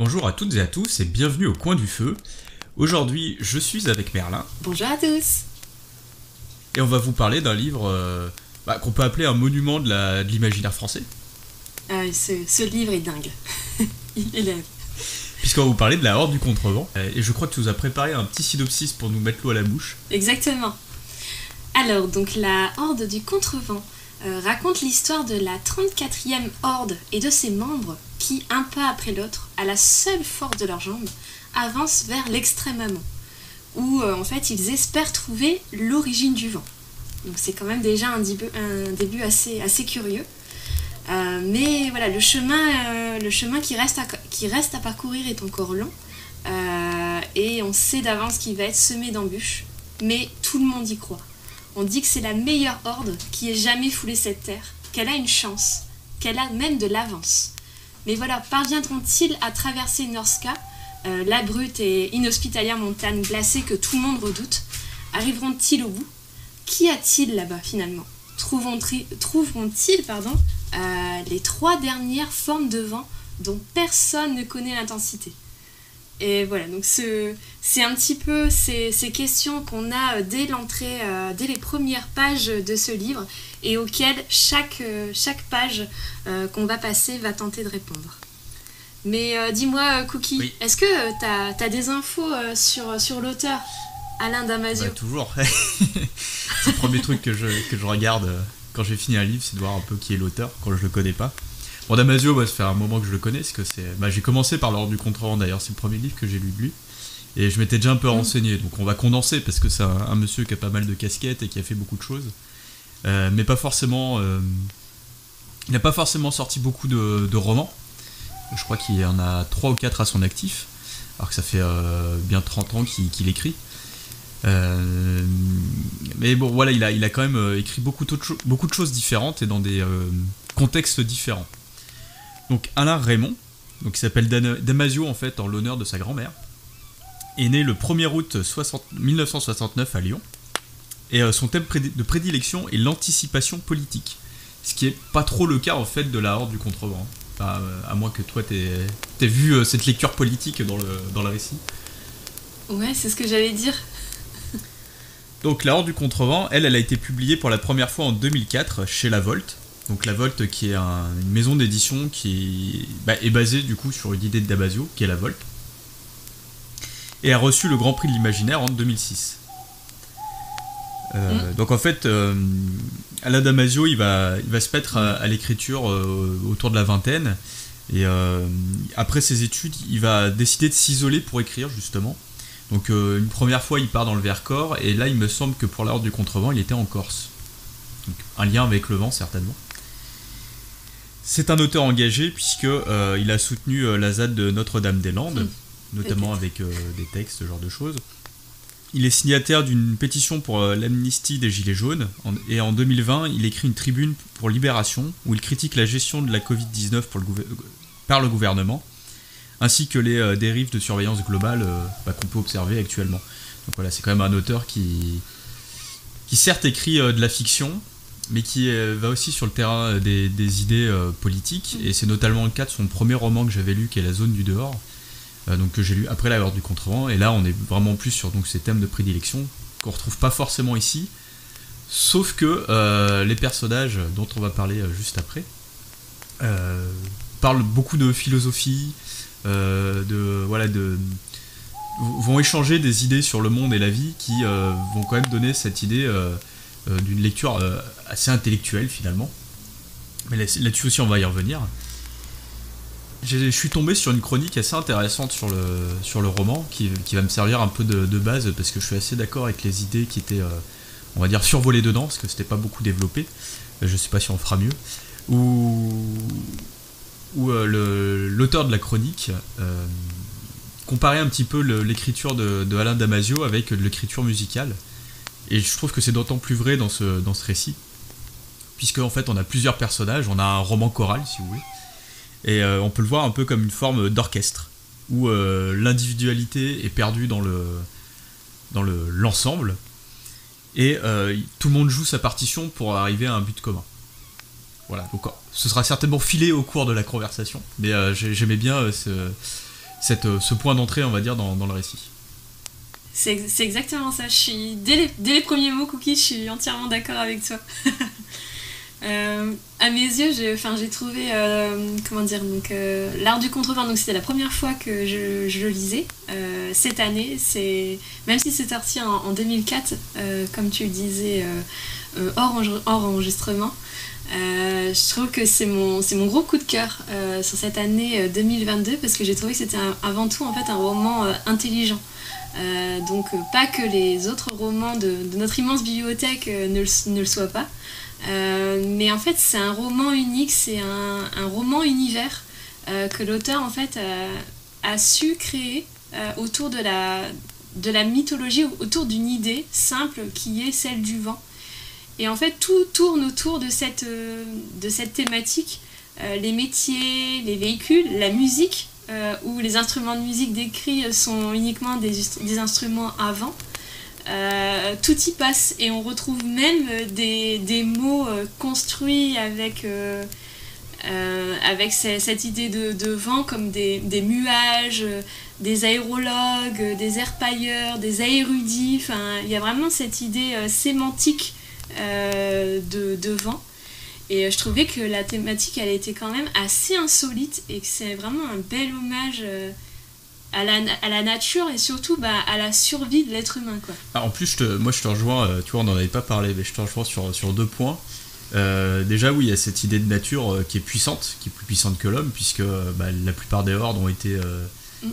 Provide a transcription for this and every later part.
Bonjour à toutes et à tous et bienvenue au Coin du Feu. Aujourd'hui, je suis avec Merlin. Bonjour à tous. Et on va vous parler d'un livre qu'on peut appeler un monument de l'imaginaire français. Ce livre est dingue. Il est dingue. Puisqu'on va vous parler de La Horde du Contrevent. Et je crois que tu nous as préparé un petit synopsis pour nous mettre l'eau à la bouche. Exactement. Alors, donc la Horde du Contrevent raconte l'histoire de la 34e Horde et de ses membres qui, un pas après l'autre, à la seule force de leurs jambes, avancent vers l'extrême amont, où en fait ils espèrent trouver l'origine du vent. Donc c'est quand même déjà un début assez curieux. Mais voilà, le chemin qui reste à parcourir est encore long, et on sait d'avance qu'il va être semé d'embûches, mais tout le monde y croit. On dit que c'est la meilleure horde qui ait jamais foulé cette terre, qu'elle a une chance, qu'elle a même de l'avance. Mais voilà, parviendront-ils à traverser Norska, la brute et inhospitalière montagne glacée que tout le monde redoute? Arriveront-ils au bout? Qu'y a-t-il là-bas finalement? Trouveront-ils les 3 dernières formes de vent dont personne ne connaît l'intensité? Et voilà, donc c'est un petit peu ces questions qu'on a dès l'entrée, dès les premières pages de ce livre, et auxquelles chaque page qu'on va passer va tenter de répondre. Mais dis-moi, Cookie, Oui. est-ce que t'as des infos sur l'auteur, Alain Damasio? Toujours. C'est le premier truc que je regarde quand j'ai fini un livre, c'est de voir un peu qui est l'auteur, quand je le connais pas. Bon, Damasio, ça fait un moment que je le connais, parce que j'ai commencé par l'Ordre du Contrevent d'ailleurs, c'est le premier livre que j'ai lu de lui. Et je m'étais déjà un peu renseigné, donc on va condenser, parce que c'est un monsieur qui a pas mal de casquettes et qui a fait beaucoup de choses. Mais pas forcément... il n'a pas forcément sorti beaucoup de romans. Je crois qu'il y en a 3 ou 4 à son actif, alors que ça fait bien 30 ans qu'il écrit. Mais bon, voilà, il a quand même écrit beaucoup de choses différentes et dans des contextes différents. Donc Alain Raymond, donc, qui s'appelle Damasio en fait en l'honneur de sa grand-mère, est né le 1er août 1969 à Lyon, et son thème de prédilection est l'anticipation politique, ce qui est pas trop le cas en fait de la Horde du Contrevent, à moins que toi t'aies vu cette lecture politique dans le récit. Ouais, c'est ce que j'allais dire. Donc La Horde du Contrevent, elle a été publiée pour la première fois en 2004 chez La Volte. Donc La Volte qui est une maison d'édition qui est basée du coup sur une idée de Damasio, qui est La Volte. Et a reçu le Grand Prix de l'Imaginaire en 2006. Donc en fait, Alain Damasio, il va se mettre à l'écriture autour de la vingtaine. Et après ses études, il va décider de s'isoler pour écrire justement. Donc une première fois, il part dans le Vercors, et là, il me semble que pour La Horde du Contrevent, il était en Corse. Donc, un lien avec le vent, certainement. C'est un auteur engagé, puisqu'il a soutenu la ZAD de Notre-Dame-des-Landes, notamment avec des textes, ce genre de choses. Il est signataire d'une pétition pour l'amnistie des Gilets jaunes, et en 2020, il écrit une tribune pour Libération, où il critique la gestion de la Covid-19 par le gouvernement, ainsi que les dérives de surveillance globale qu'on peut observer actuellement. Donc voilà, c'est quand même un auteur qui certes écrit de la fiction, mais qui va aussi sur le terrain des idées politiques, et c'est notamment le cas de son premier roman que j'avais lu, qui est La Zone du Dehors, donc que j'ai lu après La Horde du Contrevent, et là on est vraiment plus sur donc, ces thèmes de prédilection qu'on retrouve pas forcément ici, sauf que les personnages dont on va parler juste après parlent beaucoup de philosophie, vont échanger des idées sur le monde et la vie qui vont quand même donner cette idée d'une lecture assez intellectuelle finalement. Mais là-dessus aussi on va y revenir. Je suis tombé sur une chronique assez intéressante sur le roman qui va me servir un peu de base, parce que je suis assez d'accord avec les idées qui étaient on va dire survolées dedans, parce que c'était pas beaucoup développé. Je sais pas si on fera mieux. Où l'auteur de la chronique comparait un petit peu l'écriture de Alain Damasio avec de l'écriture musicale. Et je trouve que c'est d'autant plus vrai dans ce récit, puisque en fait on a plusieurs personnages, on a un roman choral si vous voulez, et on peut le voir un peu comme une forme d'orchestre, où l'individualité est perdue dans l'ensemble, et tout le monde joue sa partition pour arriver à un but commun. Voilà, donc ce sera certainement filé au cours de la conversation, mais j'aimais bien ce point d'entrée, on va dire, dans le récit. C'est exactement ça. Dès les premiers mots, Cookie, je suis entièrement d'accord avec toi. À mes yeux, j'ai trouvé l'art du contrevent. Donc c'était la première fois que je le lisais cette année. Même si c'est sorti en 2004, comme tu le disais, hors enregistrement. Je trouve que c'est mon gros coup de cœur sur cette année 2022 parce que j'ai trouvé que c'était avant tout en fait un roman intelligent. Donc pas que les autres romans de notre immense bibliothèque ne le soient pas. Mais en fait c'est un roman unique, c'est un roman univers que l'auteur en fait a su créer autour de la mythologie, autour d'une idée simple qui est celle du vent. Et en fait tout tourne autour de cette thématique, les métiers, les véhicules, la musique, où les instruments de musique décrits sont uniquement des instruments à vent. Tout y passe et on retrouve même des mots construits avec cette idée de vent comme des muages, des aérologues, des airpailleurs, des aérudits. Enfin, il y a vraiment cette idée sémantique de vent. Et je trouvais que la thématique elle était quand même assez insolite et que c'est vraiment un bel hommage à la nature et surtout à la survie de l'être humain, quoi. En plus, moi je te rejoins, tu vois, on n'en avait pas parlé, mais je te rejoins sur 2 points. Déjà, oui, il y a cette idée de nature qui est puissante, qui est plus puissante que l'homme, puisque la plupart des hordes ont été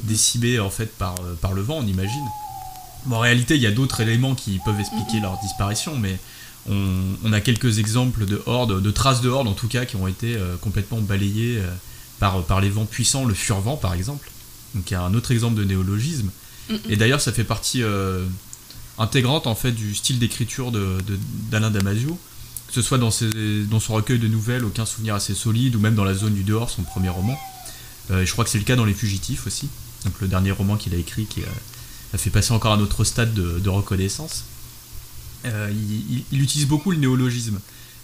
décimées en fait par le vent, on imagine. Bon, en réalité, il y a d'autres éléments qui peuvent expliquer leur disparition, mais on a quelques exemples de hordes, de traces de hordes en tout cas, qui ont été complètement balayées par les vents puissants, le furvent par exemple. Donc il y a un autre exemple de néologisme. Et d'ailleurs, ça fait partie intégrante en fait du style d'écriture d'Alain Damasio, que ce soit dans son recueil de nouvelles Aucun souvenir assez solide, ou même dans La zone du dehors, son premier roman. Et je crois que c'est le cas dans Les Fugitifs aussi, donc le dernier roman qu'il a écrit qui a fait passer encore un autre stade de reconnaissance. Il utilise beaucoup le néologisme,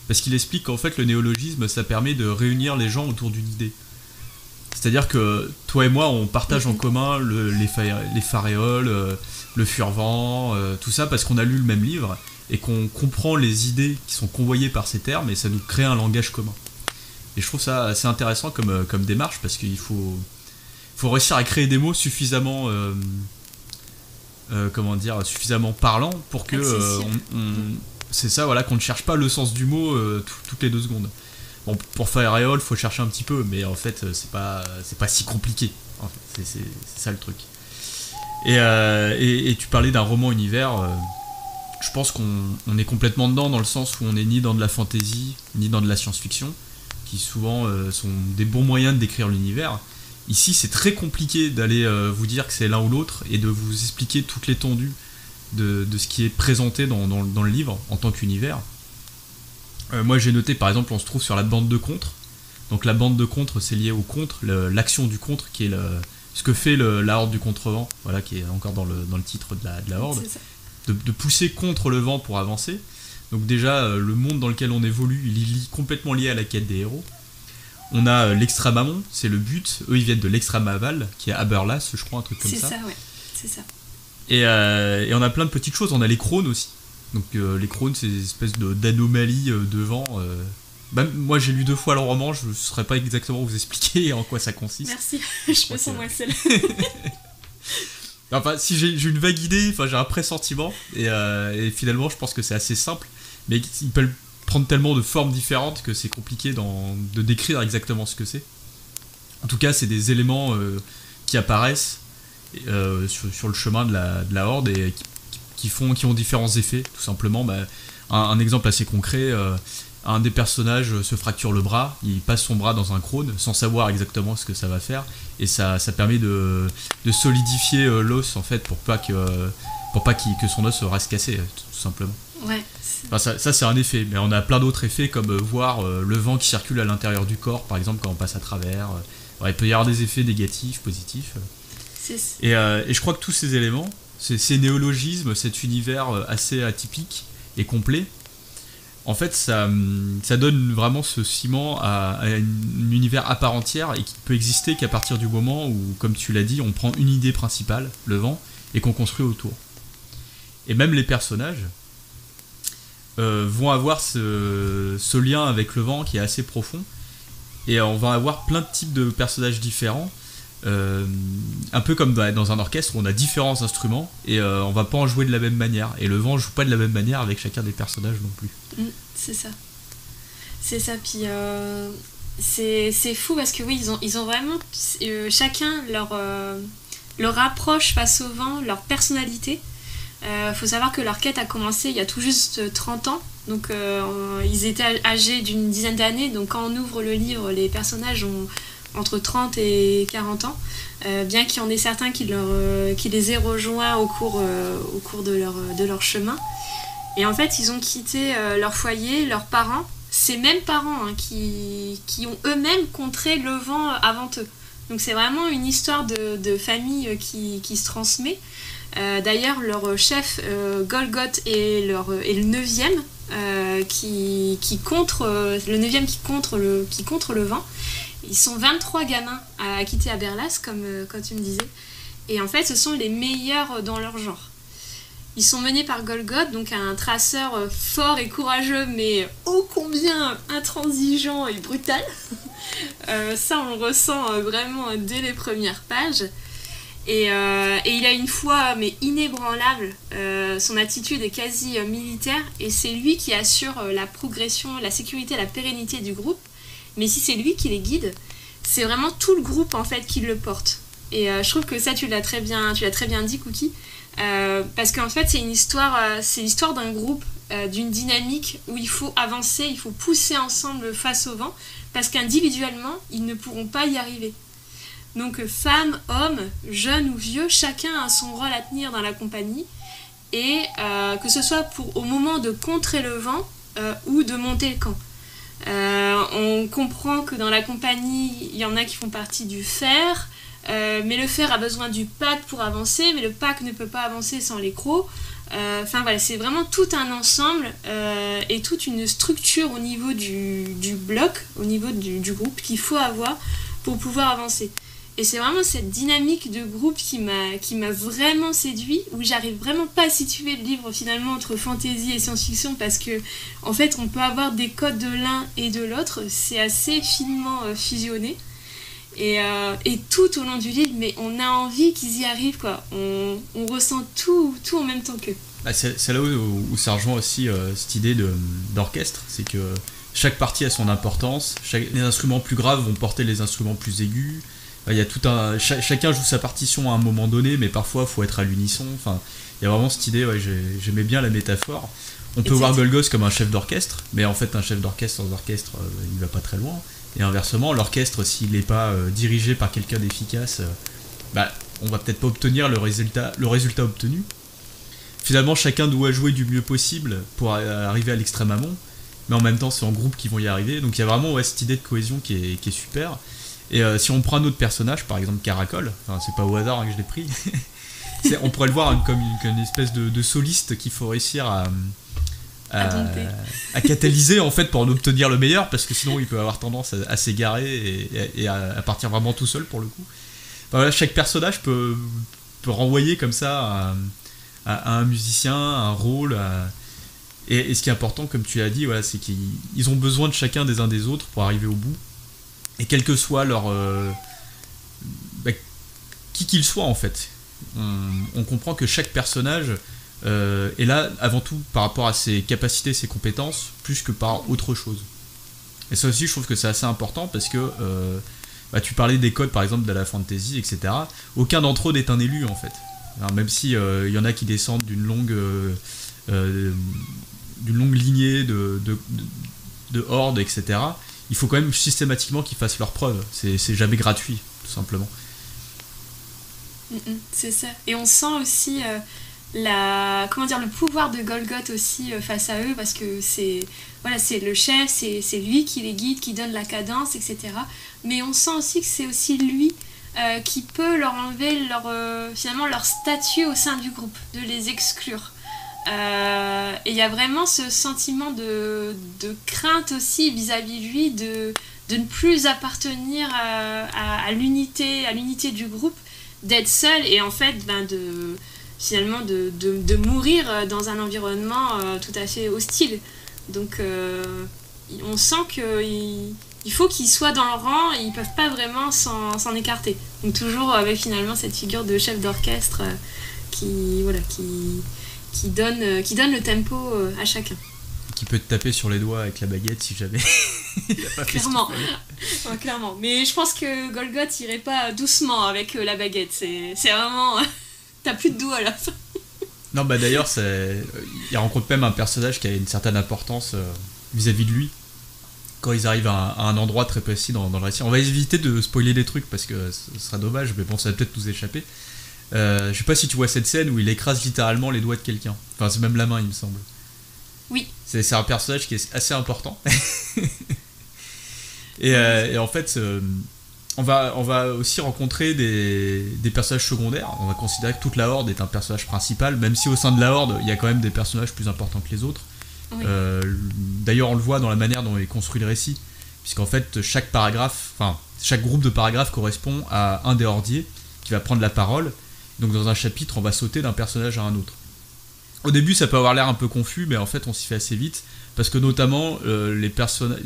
parce qu'il explique qu'en fait le néologisme ça permet de réunir les gens autour d'une idée. C'est-à-dire que toi et moi on partage en commun les faréoles, le furvent, tout ça parce qu'on a lu le même livre et qu'on comprend les idées qui sont convoyées par ces termes et ça nous crée un langage commun. Et je trouve ça assez intéressant comme démarche parce qu'il faut réussir à créer des mots suffisamment suffisamment parlant pour que c'est ça, voilà, qu'on ne cherche pas le sens du mot toutes les 2 secondes. Bon, pour faire aréole, faut chercher un petit peu, mais en fait, c'est pas si compliqué. En fait, c'est ça le truc. Et tu parlais d'un roman univers. Je pense qu'on est complètement dedans, dans le sens où on est ni dans de la fantasy, ni dans de la science-fiction, qui souvent sont des bons moyens de décrire l'univers. Ici, c'est très compliqué d'aller vous dire que c'est l'un ou l'autre et de vous expliquer toute l'étendue de ce qui est présenté dans le livre en tant qu'univers. Moi, j'ai noté, par exemple, on se trouve sur la bande de contre. Donc la bande de contre, c'est lié au contre, l'action du contre, qui est ce que fait la horde du contrevent, voilà, qui est encore dans le titre de la horde, de pousser contre le vent pour avancer. Donc déjà, le monde dans lequel on évolue, il est complètement lié à la quête des héros. On a l'extrême amont, c'est le but. Eux, ils viennent de l'extrême aval, qui est Aberlas, je crois, un truc comme ça. C'est ça, ouais. C'est ça. Et on a plein de petites choses. On a les crônes aussi. Donc les crônes, c'est des espèces d'anomalies de vent. Moi, j'ai lu 2 fois le roman, je ne saurais pas exactement vous expliquer en quoi ça consiste. Merci, je me sens moins seule. Enfin, si j'ai une vague idée, j'ai un pressentiment. Et finalement, je pense que c'est assez simple. Mais ils peuvent prendre tellement de formes différentes que c'est compliqué de décrire exactement ce que c'est. En tout cas, c'est des éléments qui apparaissent sur le chemin de la horde et qui ont différents effets, tout simplement. Un exemple assez concret, un des personnages se fracture le bras, il passe son bras dans un crâne sans savoir exactement ce que ça va faire, et ça permet de solidifier l'os en fait pour pas que son os reste cassé, tout simplement. Ouais. Ça c'est un effet, mais on a plein d'autres effets comme voir le vent qui circule à l'intérieur du corps, par exemple quand on passe à travers. Il peut y avoir des effets négatifs, positifs. Et je crois que tous ces éléments, ces néologismes, cet univers assez atypique et complet, en fait, ça donne vraiment ce ciment à un univers à part entière et qui ne peut exister qu'à partir du moment où, comme tu l'as dit, on prend une idée principale, le vent, et qu'on construit autour. Et même les personnages vont avoir ce lien avec le vent qui est assez profond. Et on va avoir plein de types de personnages différents. Un peu comme dans un orchestre où on a différents instruments et on va pas en jouer de la même manière. Et le vent joue pas de la même manière avec chacun des personnages non plus. C'est ça. C'est ça. Puis c'est fou parce que oui, ils ont vraiment chacun leur approche face au vent, leur personnalité. Faut savoir que leur quête a commencé il y a tout juste 30 ans. Donc ils étaient âgés d'une dizaine d'années. Donc quand on ouvre le livre, les personnages ont entre 30 et 40 ans, bien qu'il y en ait certains qui les aient rejoints au cours de leur chemin. Et en fait, ils ont quitté leur foyer, leurs parents, ces mêmes parents qui ont eux-mêmes contré le vent avant eux. Donc c'est vraiment une histoire de famille qui se transmet. D'ailleurs, leur chef Golgoth est le 9e qui contre le vent. Ils sont 23 gamins à quitter Aberlas, comme tu me disais. Et en fait, ce sont les meilleurs dans leur genre. Ils sont menés par Golgoth, donc un traceur fort et courageux, mais ô combien intransigeant et brutal. Ça, on le ressent vraiment dès les premières pages. Et il a une foi mais inébranlable. Son attitude est quasi militaire. Et c'est lui qui assure la progression, la sécurité, la pérennité du groupe. Mais si c'est lui qui les guide, c'est vraiment tout le groupe en fait qui le porte. Et je trouve que ça tu l'as très bien dit, Cookie, parce qu'en fait c'est l'histoire d'un groupe, d'une dynamique où il faut avancer, il faut pousser ensemble face au vent, parce qu'individuellement ils ne pourront pas y arriver. Donc femmes, hommes, jeunes ou vieux, chacun a son rôle à tenir dans la compagnie, et que ce soit au moment de contrer le vent ou de monter le camp. On comprend que dans la compagnie, il y en a qui font partie du fer, mais le fer a besoin du pack pour avancer, mais le pack ne peut pas avancer sans les crocs. Enfin voilà, c'est vraiment tout un ensemble et toute une structure au niveau du bloc, au niveau du groupe qu'il faut avoir pour pouvoir avancer. Et c'est vraiment cette dynamique de groupe qui m'a vraiment séduit, où j'arrive vraiment pas à situer le livre finalement entre fantasy et science-fiction, parce que en fait on peut avoir des codes de l'un et de l'autre, c'est assez finement fusionné. Et tout au long du livre, mais on a envie qu'ils y arrivent, quoi. On ressent tout en même temps qu'eux. Bah c'est là où ça rejoint aussi cette idée d'orchestre, c'est que chaque partie a son importance, les instruments plus graves vont porter les instruments plus aigus. Il y a chacun joue sa partition à un moment donné, mais parfois il faut être à l'unisson. Enfin, il y a vraiment cette idée, j'aimais bien la métaphore. On peut voir Golgoth comme un chef d'orchestre, mais en fait un chef d'orchestre sans orchestre, il va pas très loin. Et inversement, l'orchestre, s'il n'est pas dirigé par quelqu'un d'efficace, on va peut-être pas obtenir le résultat obtenu. Finalement, chacun doit jouer du mieux possible pour arriver à l'extrême amont, mais en même temps c'est en groupe qu'ils vont y arriver. Donc il y a vraiment cette idée de cohésion qui est super. Et si on prend un autre personnage, par exemple Caracol, enfin, c'est pas au hasard que je l'ai pris, on pourrait le voir comme une espèce de soliste qu'il faut réussir à catalyser en fait pour en obtenir le meilleur, parce que sinon il peut avoir tendance à s'égarer et à partir vraiment tout seul pour le coup. Enfin, voilà, chaque personnage peut renvoyer comme ça à un musicien, à un rôle. Et ce qui est important, comme tu l'as dit, voilà, c'est qu'ils ont besoin de chacun des uns des autres pour arriver au bout. Et quel que soit leur... qui qu'il soit en fait. On comprend que chaque personnage est là avant tout par rapport à ses capacités, ses compétences, plus que par autre chose. Et ça aussi je trouve que c'est assez important parce que tu parlais des codes par exemple de la fantasy, etc. Aucun d'entre eux n'est un élu en fait. Alors, même si y en a qui descendent d'une longue lignée de hordes, etc., il faut quand même systématiquement qu'ils fassent leurs preuves. C'est jamais gratuit, tout simplement. C'est ça. Et on sent aussi le pouvoir de Golgoth aussi face à eux, parce que c'est le chef, c'est lui qui les guide, qui donne la cadence, etc. Mais on sent aussi que c'est aussi lui qui peut leur enlever finalement leur statut au sein du groupe, de les exclure. Et il y a vraiment ce sentiment de crainte aussi vis-à-vis de lui, de ne plus appartenir à l'unité du groupe, d'être seul et en fait finalement de mourir dans un environnement tout à fait hostile. Donc on sent qu'il faut qu'ils soient dans le rang et ils peuvent pas vraiment s'en écarter. Donc toujours avec finalement cette figure de chef d'orchestre qui donne le tempo à chacun. Qui peut te taper sur les doigts avec la baguette si jamais il a pas fait clairement. Ouais, clairement. Mais je pense que Golgoth irait pas doucement avec la baguette. C'est vraiment... T'as plus de doigts là. Non, bah d'ailleurs, il rencontre même un personnage qui a une certaine importance vis-à-vis de lui. Quand ils arrivent à un endroit très précis dans le récit. On va éviter de spoiler des trucs parce que ce serait dommage, mais bon, ça va peut-être nous échapper. Je sais pas si tu vois cette scène où il écrase littéralement les doigts de quelqu'un. Enfin, c'est même la main, il me semble. Oui. C'est un personnage qui est assez important. et en fait, on va aussi rencontrer des personnages secondaires. On va considérer que toute la Horde est un personnage principal, même si au sein de la Horde, il y a quand même des personnages plus importants que les autres. Oui. D'ailleurs, on le voit dans la manière dont est construit le récit, puisqu'en fait, chaque groupe de paragraphes correspond à un des hordiers qui va prendre la parole. Donc dans un chapitre, on va sauter d'un personnage à un autre. Au début, ça peut avoir l'air un peu confus, mais en fait, on s'y fait assez vite, parce que notamment, les personnages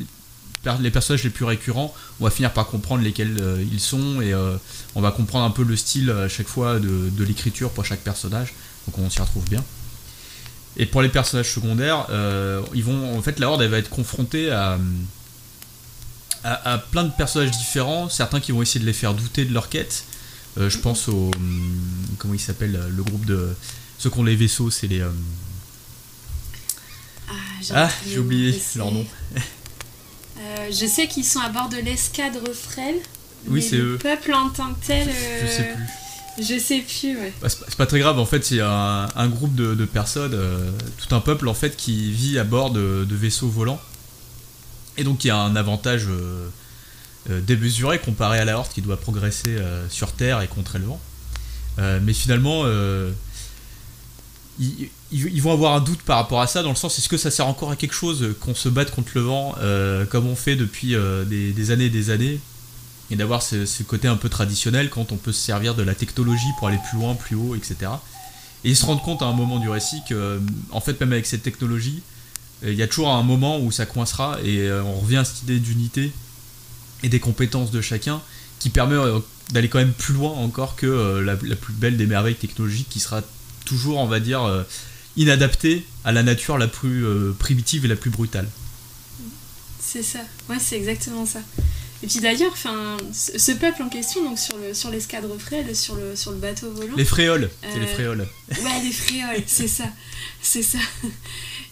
les plus récurrents, on va finir par comprendre lesquels ils sont, et on va comprendre un peu le style à chaque fois de l'écriture pour chaque personnage, donc on s'y retrouve bien. Et pour les personnages secondaires, en fait, la Horde elle va être confrontée à plein de personnages différents, certains qui vont essayer de les faire douter de leur quête. Je pense au... comment il s'appelle, le groupe de... Ceux qui ont les vaisseaux, c'est les... j'ai oublié leur nom. Je sais qu'ils sont à bord de l'escadre frêle. Oui, c'est eux. Le peuple en tant que tel... Je sais plus, ouais. Bah, c'est pas très grave, en fait, c'est un groupe de personnes, tout un peuple, en fait, qui vit à bord de vaisseaux volants. Et donc, il y a un avantage démesuré comparé à la Horde qui doit progresser sur Terre et contrer le vent. Mais finalement... Ils vont avoir un doute par rapport à ça, dans le sens, est-ce que ça sert encore à quelque chose qu'on se batte contre le vent comme on fait depuis des années et des années, et d'avoir ce côté un peu traditionnel quand on peut se servir de la technologie pour aller plus loin, plus haut, etc. Et ils se rendent compte à un moment du récit que, en fait, même avec cette technologie, il y a toujours un moment où ça coincera, et on revient à cette idée d'unité et des compétences de chacun qui permet d'aller quand même plus loin encore que la plus belle des merveilles technologiques qui sera toujours, on va dire, inadapté à la nature la plus primitive et la plus brutale. C'est ça, ouais, c'est exactement ça. Et puis d'ailleurs, ce peuple en question, donc sur l'escadre frêle, sur le bateau volant... Les fréoles, c'est les fréoles. Ouais, les fréoles, c'est ça.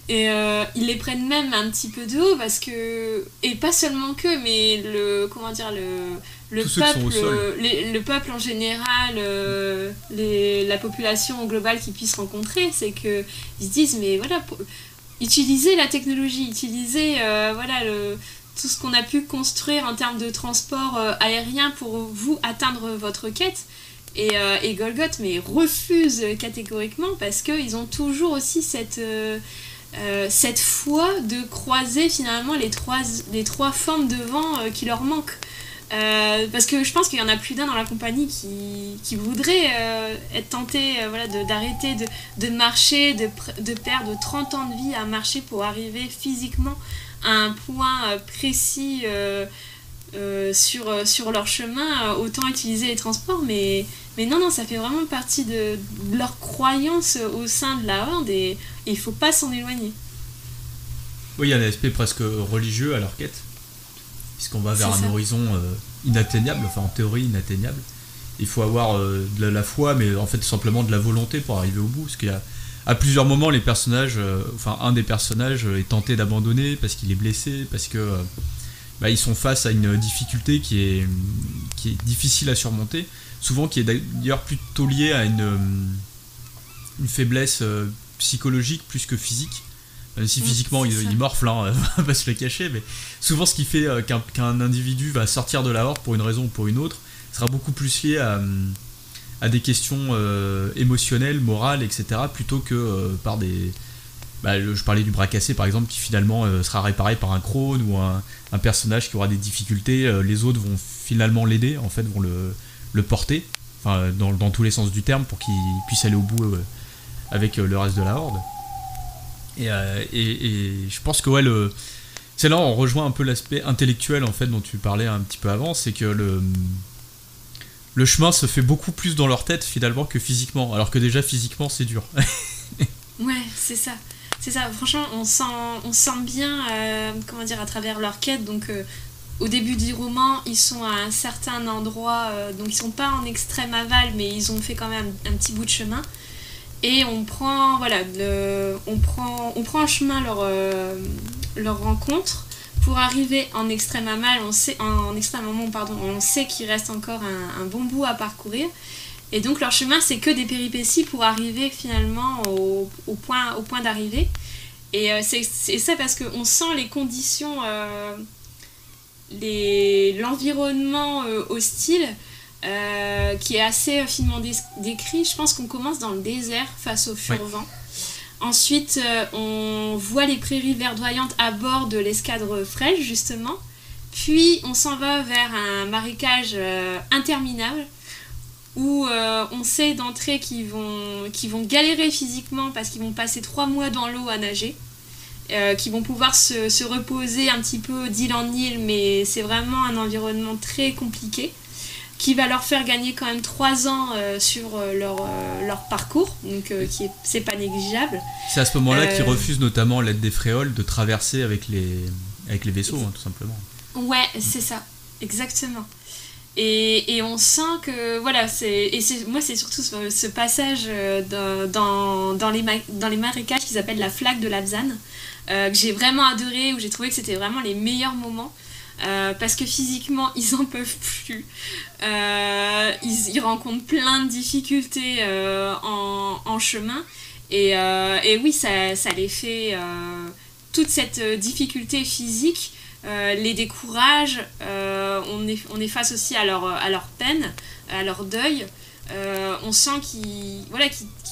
Et ils les prennent même un petit peu de haut parce que... Et pas seulement qu'eux, mais le peuple en général, la population globale qu'ils puissent rencontrer, c'est qu'ils se disent, mais voilà, utilisez la technologie, utilisez tout ce qu'on a pu construire en termes de transport aérien pour vous atteindre votre quête. Et Golgoth mais refuse catégoriquement parce qu'ils ont toujours aussi cette foi de croiser finalement les trois formes de vent qui leur manquent. Parce que je pense qu'il y en a plus d'un dans la compagnie qui voudrait être tenté d'arrêter de marcher, de perdre 30 ans de vie à marcher pour arriver physiquement à un point précis sur leur chemin, autant utiliser les transports, mais non, ça fait vraiment partie de leur croyance au sein de la Horde et il faut pas s'en éloigner. Oui, il y a un aspect presque religieux à leur quête, puisqu'on va vers un horizon inatteignable, enfin en théorie inatteignable. Il faut avoir de la foi, mais en fait simplement de la volonté pour arriver au bout, parce qu'il y a à plusieurs moments les personnages, un des personnages est tenté d'abandonner parce qu'il est blessé, parce que ils sont face à une difficulté qui est difficile à surmonter, souvent qui est d'ailleurs plutôt liée à une faiblesse psychologique plus que physique. Si physiquement il morfle, on va pas se le cacher, mais souvent ce qui fait qu'un individu va sortir de la Horde pour une raison ou pour une autre sera beaucoup plus lié à des questions émotionnelles, morales, etc., plutôt que par des... je parlais du bras cassé par exemple, qui finalement sera réparé par un crone ou un personnage qui aura des difficultés. Les autres vont finalement l'aider, en fait, vont le porter, enfin, dans tous les sens du terme, pour qu'il puisse aller au bout avec le reste de la horde. Et je pense que c'est là où on rejoint un peu l'aspect intellectuel, en fait, dont tu parlais un petit peu avant, c'est que le chemin se fait beaucoup plus dans leur tête finalement que physiquement, alors que déjà physiquement c'est dur. Ouais, c'est ça. C'est ça, franchement, on sent bien, comment dire, à travers leur quête. Donc, au début du roman, ils sont à un certain endroit, donc ils sont pas en extrême aval, mais ils ont fait quand même un petit bout de chemin. Et on prend, voilà, on prend en chemin leur rencontre pour arriver en extrême aval. On sait qu'il reste encore un bon bout à parcourir. Et donc leur chemin, c'est que des péripéties pour arriver finalement au point d'arrivée. Et c'est ça, parce qu'on sent les conditions, l'environnement hostile, qui est assez finement décrit. Je pense qu'on commence dans le désert face au Furvent. Ouais. Ensuite, on voit les prairies verdoyantes à bord de l'escadre Frêle, justement. Puis on s'en va vers un marécage interminable, où on sait d'entrée qu'ils vont galérer physiquement parce qu'ils vont passer 3 mois dans l'eau à nager, qu'ils vont pouvoir se reposer un petit peu d'île en île, mais c'est vraiment un environnement très compliqué, qui va leur faire gagner quand même 3 ans sur leur parcours, donc c'est pas négligeable. C'est à ce moment-là qu'ils refusent notamment l'aide des Fréoles de traverser avec les vaisseaux, tout simplement. Ouais, c'est ça, exactement. Et on sent que, voilà, moi c'est surtout ce passage dans les marécages qu'ils appellent la flaque de Labzan, que j'ai vraiment adoré, où j'ai trouvé que c'était vraiment les meilleurs moments. Parce que physiquement ils en peuvent plus, ils rencontrent plein de difficultés en chemin, et oui, ça les fait, toute cette difficulté physique les décourage. On est face aussi à leur peine, à leur deuil. On sent qu'ils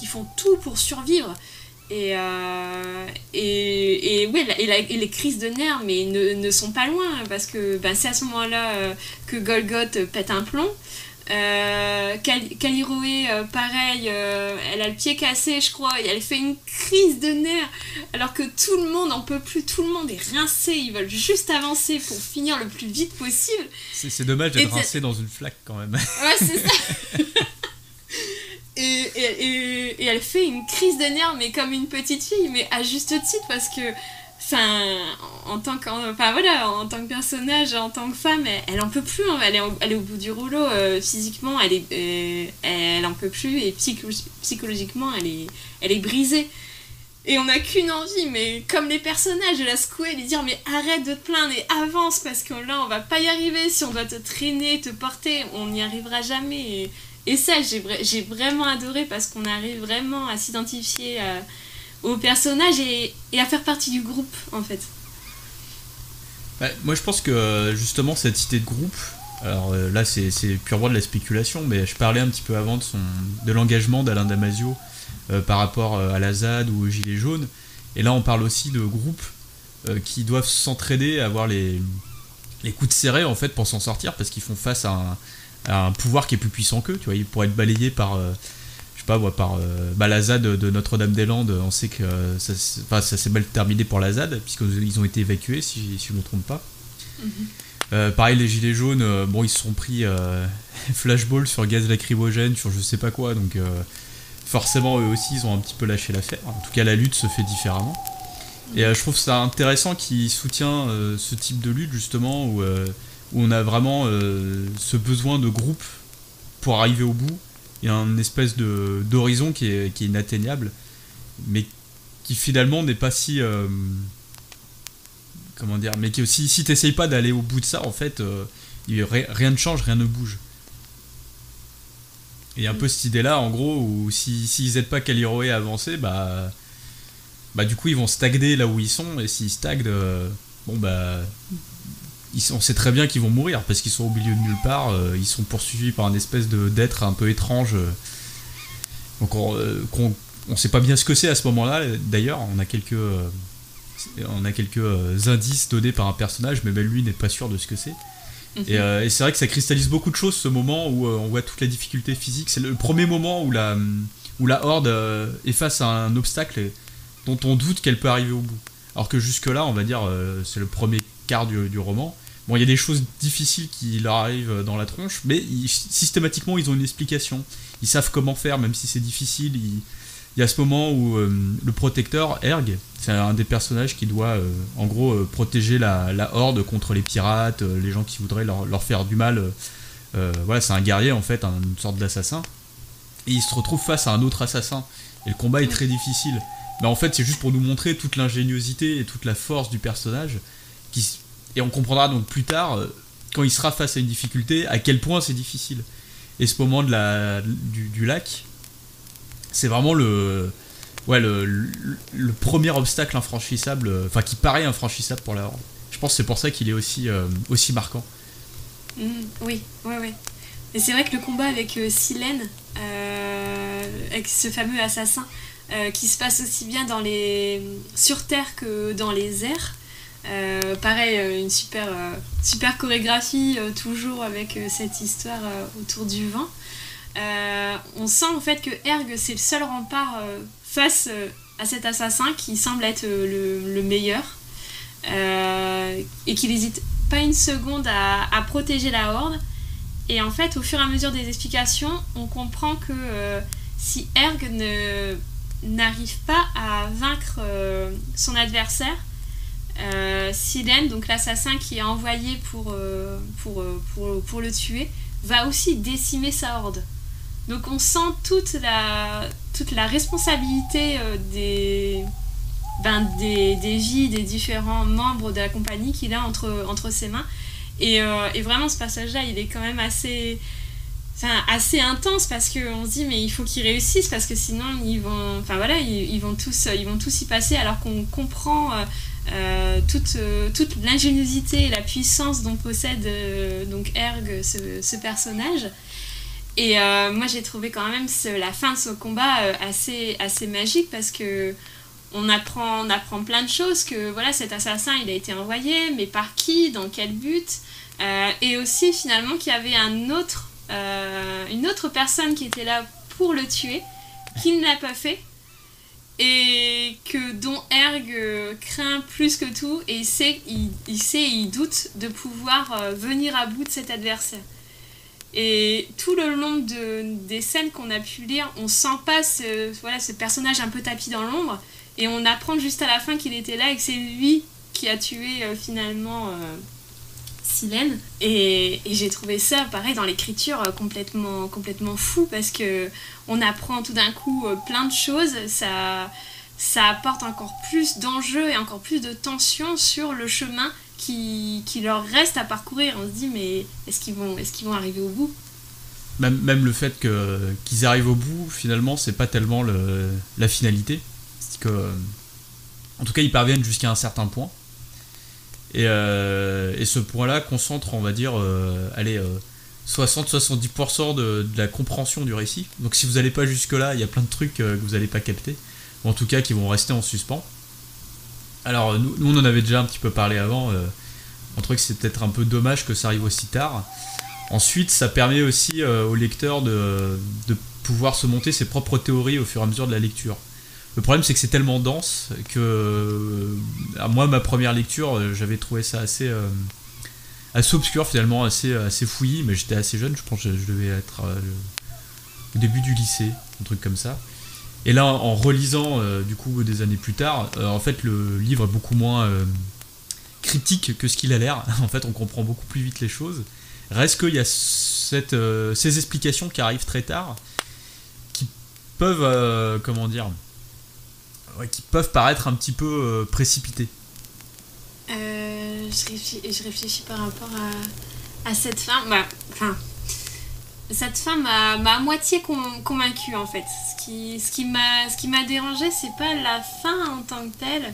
font tout pour survivre. Et les crises de nerfs ne sont pas loin, parce que c'est à ce moment-là que Golgoth pète un plomb. Caliroé, pareil, elle a le pied cassé, je crois, et elle fait une crise de nerfs, alors que tout le monde en peut plus, tout le monde est rincé, ils veulent juste avancer pour finir le plus vite possible. C'est dommage d'être rincé dans une flaque quand même. Ouais, c'est ça. Et elle fait une crise de nerfs, mais comme une petite fille, mais à juste titre, parce que en tant que personnage, en tant que femme, elle en peut plus, hein. Elle est au bout du rouleau, physiquement elle en peut plus, et psychologiquement elle est brisée. Et on n'a qu'une envie, mais comme les personnages, de la secouer et lui dire mais arrête de te plaindre et avance, parce que là on va pas y arriver, si on doit te traîner, te porter, on n'y arrivera jamais. Et ça, j'ai vraiment adoré, parce qu'on arrive vraiment à s'identifier aux personnages et à faire partie du groupe, en fait. Moi, je pense que justement, cette idée de groupe, alors là, c'est purement de la spéculation, mais je parlais un petit peu avant de l'engagement d'Alain Damasio par rapport à la ZAD ou aux Gilets jaunes. Et là, on parle aussi de groupes qui doivent s'entraider, avoir les coudes serrés, en fait, pour s'en sortir, parce qu'ils font face à un pouvoir qui est plus puissant qu'eux, tu vois. Ils pourraient être balayés par la ZAD de Notre-Dame-des-Landes. On sait que ça s'est mal terminé pour la ZAD, puisqu'ils ont été évacués, si je ne me trompe pas. Mm-hmm. Pareil, les Gilets jaunes, ils se sont pris flashball sur gaz lacrymogène, sur je sais pas quoi, donc forcément eux aussi ils ont un petit peu lâché l'affaire. En tout cas, la lutte se fait différemment. Mm-hmm. Et je trouve ça intéressant qu'il soutient ce type de lutte, justement, où on a vraiment ce besoin de groupe pour arriver au bout. Il y a une espèce d'horizon qui est inatteignable, mais qui finalement n'est pas si... comment dire, mais qui aussi, si t'essayes pas d'aller au bout de ça, en fait, rien ne change, rien ne bouge. Et il y a un peu cette idée-là, en gros, où s'ils aident pas Caliroé à avancer, du coup, ils vont stagner là où ils sont, et s'ils stagnent, on sait très bien qu'ils vont mourir parce qu'ils sont au milieu de nulle part, ils sont poursuivis par une espèce d'être un peu étrange. Donc on sait pas bien ce que c'est à ce moment-là. D'ailleurs, on a quelques indices donnés par un personnage, mais même lui n'est pas sûr de ce que c'est. Et c'est vrai que ça cristallise beaucoup de choses, ce moment où on voit toute la difficulté physique. C'est le premier moment où la horde est face à un obstacle dont on doute qu'elle peut arriver au bout. Alors que jusque-là, on va dire, c'est le premier quart du roman. Bon, il y a des choses difficiles qui leur arrivent dans la tronche, mais systématiquement, ils ont une explication. Ils savent comment faire, même si c'est difficile. Il y a ce moment où le protecteur, Erg, c'est un des personnages qui doit, en gros, protéger la horde contre les pirates, les gens qui voudraient leur faire du mal. Voilà, c'est un guerrier, en fait, une sorte d'assassin. Et il se retrouve face à un autre assassin. Et le combat est très difficile. Mais en fait, c'est juste pour nous montrer toute l'ingéniosité et toute la force du personnage. Et on comprendra donc plus tard, quand il sera face à une difficulté, à quel point c'est difficile. Et ce moment du lac, c'est vraiment le premier obstacle infranchissable, enfin qui paraît infranchissable pour la horde. Je pense que c'est pour ça qu'il est aussi marquant. Oui. Et c'est vrai que le combat avec Silène, avec ce fameux assassin, qui se passe aussi bien sur Terre que dans les airs. Pareil, une super chorégraphie, toujours avec cette histoire autour du vent. On sent en fait que Erg, c'est le seul rempart face à cet assassin qui semble être le meilleur, et qu'il n'hésite pas une seconde à protéger la horde. Et en fait, au fur et à mesure des explications, on comprend que si Erg n'arrive pas à vaincre son adversaire, Silène, donc l'assassin qui est envoyé pour le tuer, va aussi décimer sa horde. Donc on sent toute la responsabilité des vies des différents membres de la compagnie qu'il a entre ses mains. Et vraiment, ce passage-là, il est quand même assez intense, parce qu'on se dit mais il faut qu'ils réussissent, parce que sinon ils vont tous y passer, alors qu'on comprend toute l'ingéniosité et la puissance dont possède donc Erg, ce personnage. Et moi j'ai trouvé quand même la fin de ce combat assez magique, parce que on apprend plein de choses, que voilà, cet assassin il a été envoyé, mais par qui, dans quel but, et aussi finalement qu'il y avait une autre personne qui était là pour le tuer, qui ne l'a pas fait, et dont Erg craint plus que tout, et il doute de pouvoir venir à bout de cet adversaire. Et tout le long des scènes qu'on a pu lire, on sent pas ce personnage un peu tapis dans l'ombre, et on apprend juste à la fin qu'il était là et que c'est lui qui a tué finalement Silène. Et j'ai trouvé ça, pareil, dans l'écriture, complètement fou, parce que on apprend tout d'un coup plein de choses. Ça apporte encore plus d'enjeux et encore plus de tension sur le chemin qui leur reste à parcourir. On se dit mais est-ce qu'ils vont arriver au bout ? Même le fait qu'ils arrivent au bout, finalement, c'est pas tellement la finalité. C'est que, en tout cas, ils parviennent jusqu'à un certain point. Et ce point-là concentre, on va dire, 60-70% de la compréhension du récit. Donc si vous n'allez pas jusque-là, il y a plein de trucs que vous n'allez pas capter. Ou en tout cas, qui vont rester en suspens. Alors, nous on en avait déjà un petit peu parlé avant. On trouvait que c'est peut-être un peu dommage que ça arrive aussi tard. Ensuite, ça permet aussi au lecteur de pouvoir se monter ses propres théories au fur et à mesure de la lecture. Le problème, c'est que c'est tellement dense que, moi, ma première lecture, j'avais trouvé ça assez obscur, finalement, assez fouillis, mais j'étais assez jeune, je pense que je devais être au début du lycée, un truc comme ça. Et là, en relisant, du coup, des années plus tard, en fait, le livre est beaucoup moins critique que ce qu'il a l'air. En fait, on comprend beaucoup plus vite les choses. Reste qu'il y a ces explications qui arrivent très tard, qui peuvent, qui peuvent paraître un petit peu précipitées. Je réfléchis par rapport à cette fin. Cette fin m'a à moitié convaincue, en fait. Ce qui m'a dérangé, c'est pas la fin en tant que telle.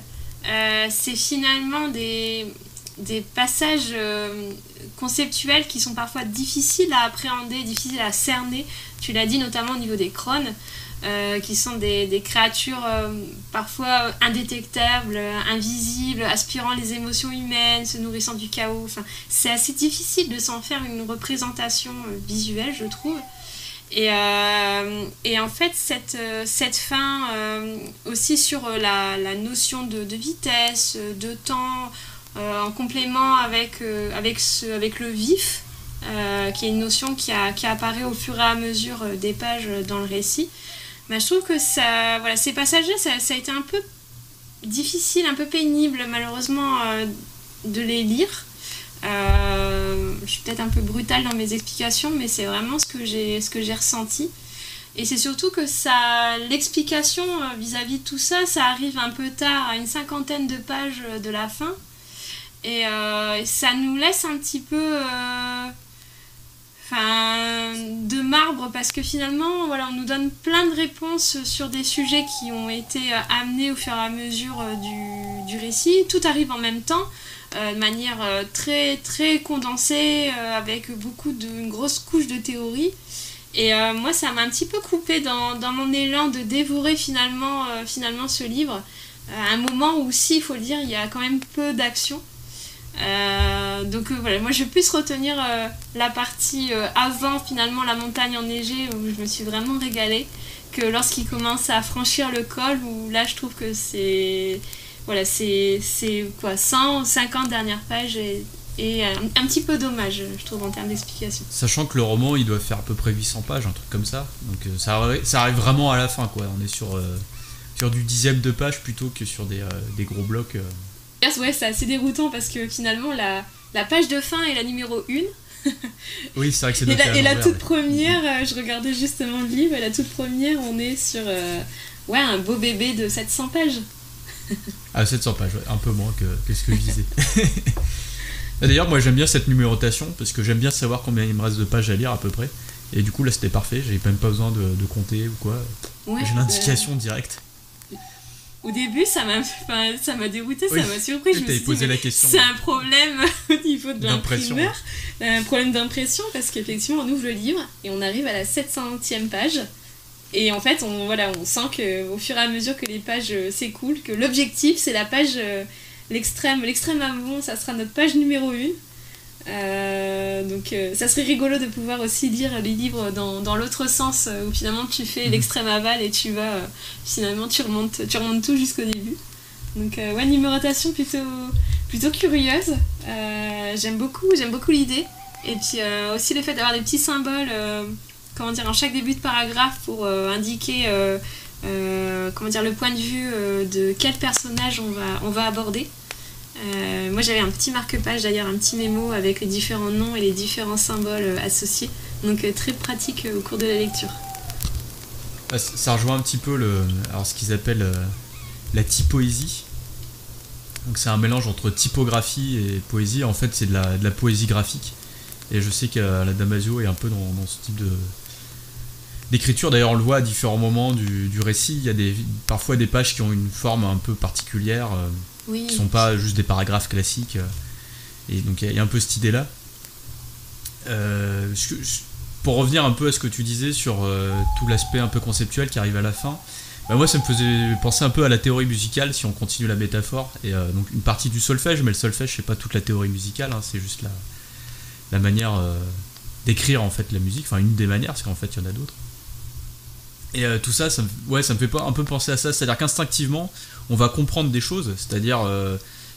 C'est finalement des des passages conceptuels qui sont parfois difficiles à appréhender, difficiles à cerner. Tu l'as dit notamment au niveau des crônes, qui sont des créatures parfois indétectables, invisibles, aspirant les émotions humaines, se nourrissant du chaos. Enfin, c'est assez difficile de s'en faire une représentation visuelle, je trouve. Et en fait, cette fin aussi sur la notion de vitesse, de temps, en complément avec le vif, qui est une notion qui apparaît au fur et à mesure des pages dans le récit. Mais je trouve que ces passages-là, ça a été un peu difficile, un peu pénible malheureusement de les lire. Je suis peut-être un peu brutale dans mes explications, mais c'est vraiment ce que j'ai ressenti. Et c'est surtout que l'explication vis-à-vis de tout ça, ça arrive un peu tard, à une 50aine de pages de la fin. Et ça nous laisse un petit peu de marbre, parce que finalement, voilà, on nous donne plein de réponses sur des sujets qui ont été amenés au fur et à mesure du récit. Tout arrive en même temps. De manière très, très condensée, avec une grosse couche de théorie. Et moi, ça m'a un petit peu coupé dans mon élan de dévorer finalement ce livre. À un moment où, si, il faut le dire, il y a quand même peu d'action. Donc voilà, moi je vais plus retenir la partie avant finalement la montagne enneigée, où je me suis vraiment régalée, que lorsqu'il commence à franchir le col, où là je trouve que c'est 150 dernières pages et un petit peu dommage, je trouve, en termes d'explication. Sachant que le roman, il doit faire à peu près 800 pages, un truc comme ça. Donc ça arrive vraiment à la fin, quoi. On est sur du 10e de page plutôt que sur des gros blocs. Ouais, c'est assez déroutant, parce que finalement, la page de fin est la numéro 1. Oui, c'est vrai que c'est noté et la toute première, je regardais justement le livre, et la toute première, on est sur un beau bébé de 700 pages. Ah, 700 pages, ouais, un peu moins que ce que je disais. D'ailleurs, moi j'aime bien cette numérotation, parce que j'aime bien savoir combien il me reste de pages à lire à peu près. Et du coup là c'était parfait, j'avais même pas besoin de compter ou quoi. Ouais, j'ai l'indication directe. Au début ça m'a dérouté, oui. Ça m'a surpris. Je me suis posé la question. C'est un problème au niveau de l'imprimeur, un problème d'impression, parce qu'effectivement on ouvre le livre et on arrive à la 700e page. Et en fait, on sent qu'au fur et à mesure que les pages s'écoulent, que l'objectif, c'est la page, l'extrême avant, ça sera notre page numéro 1. Donc ça serait rigolo de pouvoir aussi lire les livres dans l'autre sens, où finalement tu fais l'extrême aval et tu vas, finalement tu remontes tout jusqu'au début. Donc numérotation plutôt curieuse. J'aime beaucoup l'idée. Et puis aussi le fait d'avoir des petits symboles... en chaque début de paragraphe pour indiquer le point de vue de quel personnage on va aborder. Moi j'avais un petit marque-page, d'ailleurs, un petit mémo avec les différents noms et les différents symboles associés, donc très pratique au cours de la lecture. Ça rejoint un petit peu ce qu'ils appellent la typoésie. Donc c'est un mélange entre typographie et poésie. En fait c'est de la poésie graphique, et je sais que la Damasio est un peu dans ce type d'écriture. D'ailleurs on le voit à différents moments du récit, il y a parfois des pages qui ont une forme un peu particulière, oui. Qui sont pas juste des paragraphes classiques, et donc il y a un peu cette idée là. Pour revenir un peu à ce que tu disais sur tout l'aspect un peu conceptuel qui arrive à la fin, moi ça me faisait penser un peu à la théorie musicale, si on continue la métaphore, et donc une partie du solfège, mais le solfège c'est pas toute la théorie musicale, c'est juste la manière d'écrire en fait la musique, enfin une des manières, parce qu'en fait il y en a d'autres. Et tout ça, ça me fait un peu penser à ça, c'est-à-dire qu'instinctivement, on va comprendre des choses, c'est-à-dire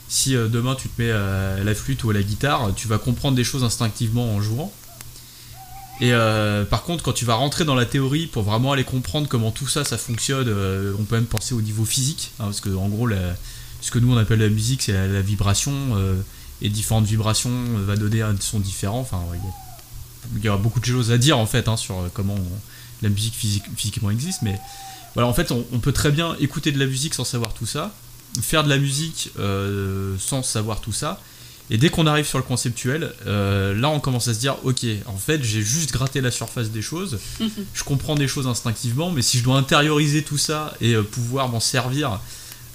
si demain tu te mets à la flûte ou à la guitare, tu vas comprendre des choses instinctivement en jouant. Et par contre, quand tu vas rentrer dans la théorie pour vraiment aller comprendre comment tout ça fonctionne, on peut même penser au niveau physique, parce que en gros, ce que nous on appelle la musique, c'est la vibration, et différentes vibrations va donner un son différent. Enfin, il y a beaucoup de choses à dire en fait sur comment la musique physiquement existe, mais voilà, en fait on peut très bien écouter de la musique sans savoir tout ça, faire de la musique sans savoir tout ça, et dès qu'on arrive sur le conceptuel, là on commence à se dire ok, en fait j'ai juste gratté la surface des choses, je comprends des choses instinctivement, mais si je dois intérioriser tout ça et pouvoir m'en servir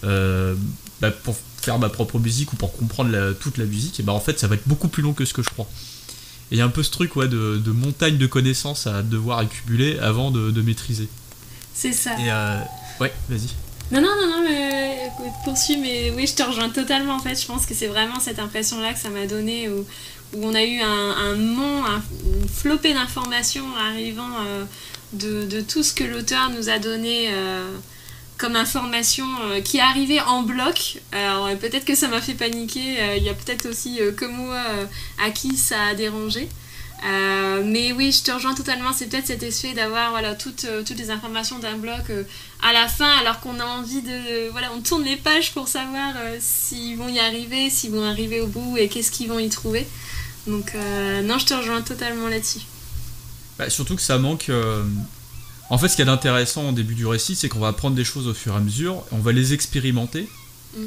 pour faire ma propre musique ou pour comprendre toute la musique, et en fait ça va être beaucoup plus long que ce que je crois. Et il y a un peu ce truc de montagne de connaissances à devoir accumuler avant de maîtriser. C'est ça. Et ouais, vas-y. Non, mais poursuis, mais oui, je te rejoins totalement en fait. Je pense que c'est vraiment cette impression-là que ça m'a donné où on a eu une flopée d'informations arrivant de tout ce que l'auteur nous a donné comme information qui est arrivée en bloc. Alors peut-être que ça m'a fait paniquer, il y a peut-être aussi que moi à qui ça a dérangé. Mais oui, je te rejoins totalement, c'est peut-être cet effet d'avoir toutes les informations d'un bloc à la fin, alors qu'on a envie on tourne les pages pour savoir s'ils vont y arriver, s'ils vont arriver au bout et qu'est-ce qu'ils vont y trouver. Donc non, je te rejoins totalement là-dessus. Surtout que ça manque... En fait, ce qu'il y a d'intéressant au début du récit, c'est qu'on va apprendre des choses au fur et à mesure, on va les expérimenter.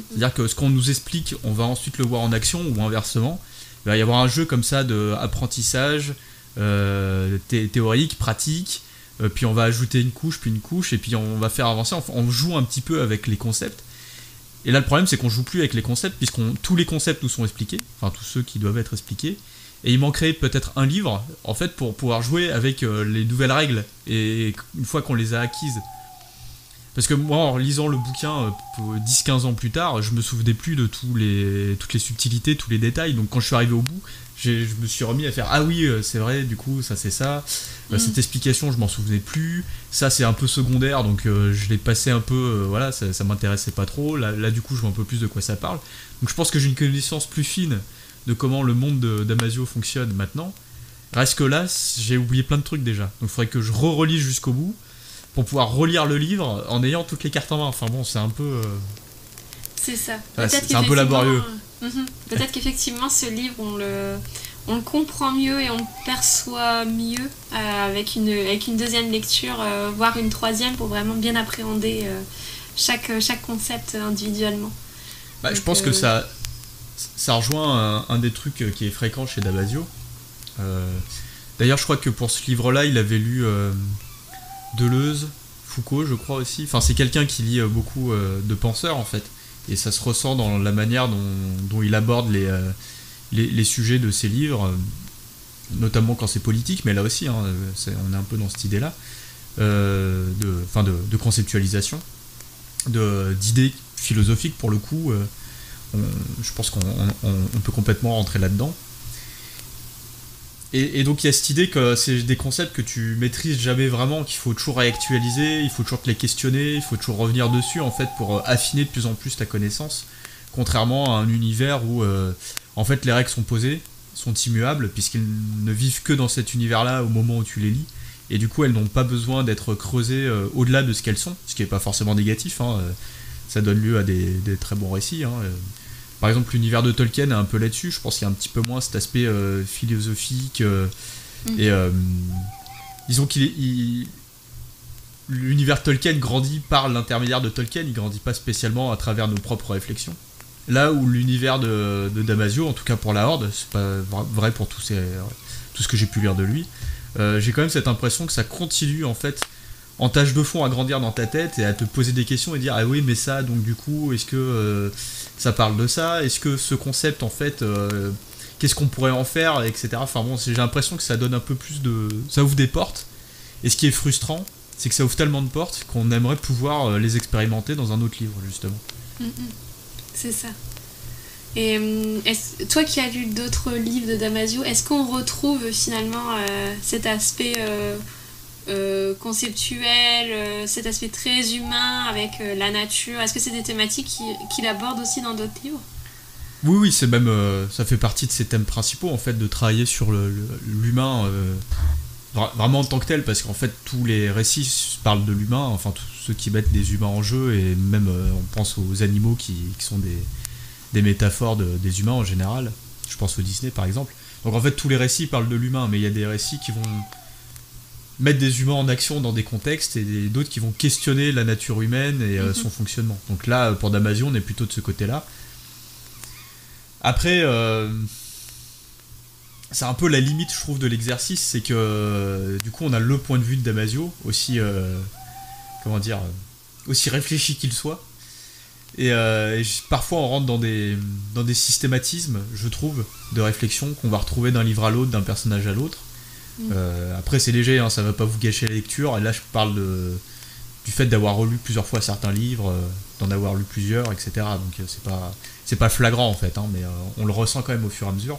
C'est-à-dire que ce qu'on nous explique, on va ensuite le voir en action ou inversement. Il va y avoir un jeu comme ça d'apprentissage théorique, pratique, puis on va ajouter une couche, et puis on va faire avancer, on joue un petit peu avec les concepts. Et là, le problème, c'est qu'on joue plus avec les concepts, tous les concepts nous sont expliqués, enfin tous ceux qui doivent être expliqués, et il manquerait peut-être un livre, en fait, pour pouvoir jouer avec les nouvelles règles, et une fois qu'on les a acquises. Parce que moi, en lisant le bouquin 10-15 ans plus tard, je me souvenais plus de toutes les subtilités, tous les détails. Donc quand je suis arrivé au bout, je me suis remis à faire « Ah oui, c'est vrai, du coup, ça c'est ça. Cette explication, je m'en souvenais plus. Ça, c'est un peu secondaire, donc je l'ai passé un peu... ça m'intéressait pas trop. Là, du coup, je vois un peu plus de quoi ça parle. Donc je pense que j'ai une connaissance plus fine de comment le monde de Damasio fonctionne maintenant. Reste que là, j'ai oublié plein de trucs déjà. Donc il faudrait que je relise jusqu'au bout pour pouvoir relire le livre en ayant toutes les cartes en main. Enfin bon, c'est un peu... C'est ça. C'est un peu laborieux. Peut-être qu'effectivement, ce livre, on le comprend mieux et on le perçoit mieux avec une deuxième lecture, voire une troisième, pour vraiment bien appréhender chaque concept individuellement. Je pense que ça rejoint un des trucs qui est fréquent chez Damasio. D'ailleurs, je crois que pour ce livre-là, il avait lu... Deleuze, Foucault, je crois aussi. Enfin, c'est quelqu'un qui lit beaucoup de penseurs, en fait. Et ça se ressent dans la manière dont il aborde les sujets de ses livres, notamment quand c'est politique, mais là aussi, on est un peu dans cette idée-là, de conceptualisation, d'idées philosophiques, pour le coup. Je pense qu'on peut complètement rentrer là-dedans. Et donc il y a cette idée que c'est des concepts que tu maîtrises jamais vraiment, qu'il faut toujours réactualiser, il faut toujours te les questionner, il faut toujours revenir dessus en fait pour affiner de plus en plus ta connaissance, contrairement à un univers où en fait les règles sont posées, sont immuables, puisqu'elles ne vivent que dans cet univers-là au moment où tu les lis, et du coup elles n'ont pas besoin d'être creusées au-delà de ce qu'elles sont, ce qui n'est pas forcément négatif, ça donne lieu à des très bons récits. Par exemple, l'univers de Tolkien est un peu là-dessus. Je pense qu'il y a un petit peu moins cet aspect philosophique. Et disons l'univers Tolkien grandit par l'intermédiaire de Tolkien. Il grandit pas spécialement à travers nos propres réflexions. Là où l'univers de Damasio, en tout cas pour la Horde, c'est pas vrai pour tout ce que j'ai pu lire de lui, j'ai quand même cette impression que ça continue en fait en tâche de fond à grandir dans ta tête et à te poser des questions et dire ah oui mais ça donc du coup est-ce que ça parle de ça, est-ce que ce concept en fait qu'est-ce qu'on pourrait en faire, etc. Enfin bon, j'ai l'impression que ça donne un peu plus de... ça ouvre des portes, et ce qui est frustrant c'est que ça ouvre tellement de portes qu'on aimerait pouvoir les expérimenter dans un autre livre justement. C'est ça. Et toi qui as lu d'autres livres de Damasio, est-ce qu'on retrouve finalement cet aspect conceptuel, cet aspect très humain avec la nature? Est-ce que c'est des thématiques qu'il aborde aussi dans d'autres livres? Oui, c'est même ça fait partie de ses thèmes principaux en fait, de travailler sur l'humain vraiment en tant que tel, parce qu'en fait tous les récits parlent de l'humain, enfin tous ceux qui mettent des humains en jeu, et même on pense aux animaux qui sont des métaphores des humains en général. Je pense au Disney par exemple. Donc en fait tous les récits parlent de l'humain, mais il y a des récits qui vont mettre des humains en action dans des contextes, et d'autres qui vont questionner la nature humaine et son fonctionnement. Donc là, pour Damasio, on est plutôt de ce côté-là. Après, c'est un peu la limite, je trouve, de l'exercice, c'est que du coup, on a le point de vue de Damasio, aussi réfléchi qu'il soit. Parfois on rentre dans des systématismes, je trouve, de réflexion qu'on va retrouver d'un livre à l'autre, d'un personnage à l'autre. Après c'est léger, hein, ça va pas vous gâcher la lecture. Et là je parle du fait d'avoir relu plusieurs fois certains livres, d'en avoir lu plusieurs, etc. Donc c'est pas flagrant en fait, hein, mais on le ressent quand même au fur et à mesure.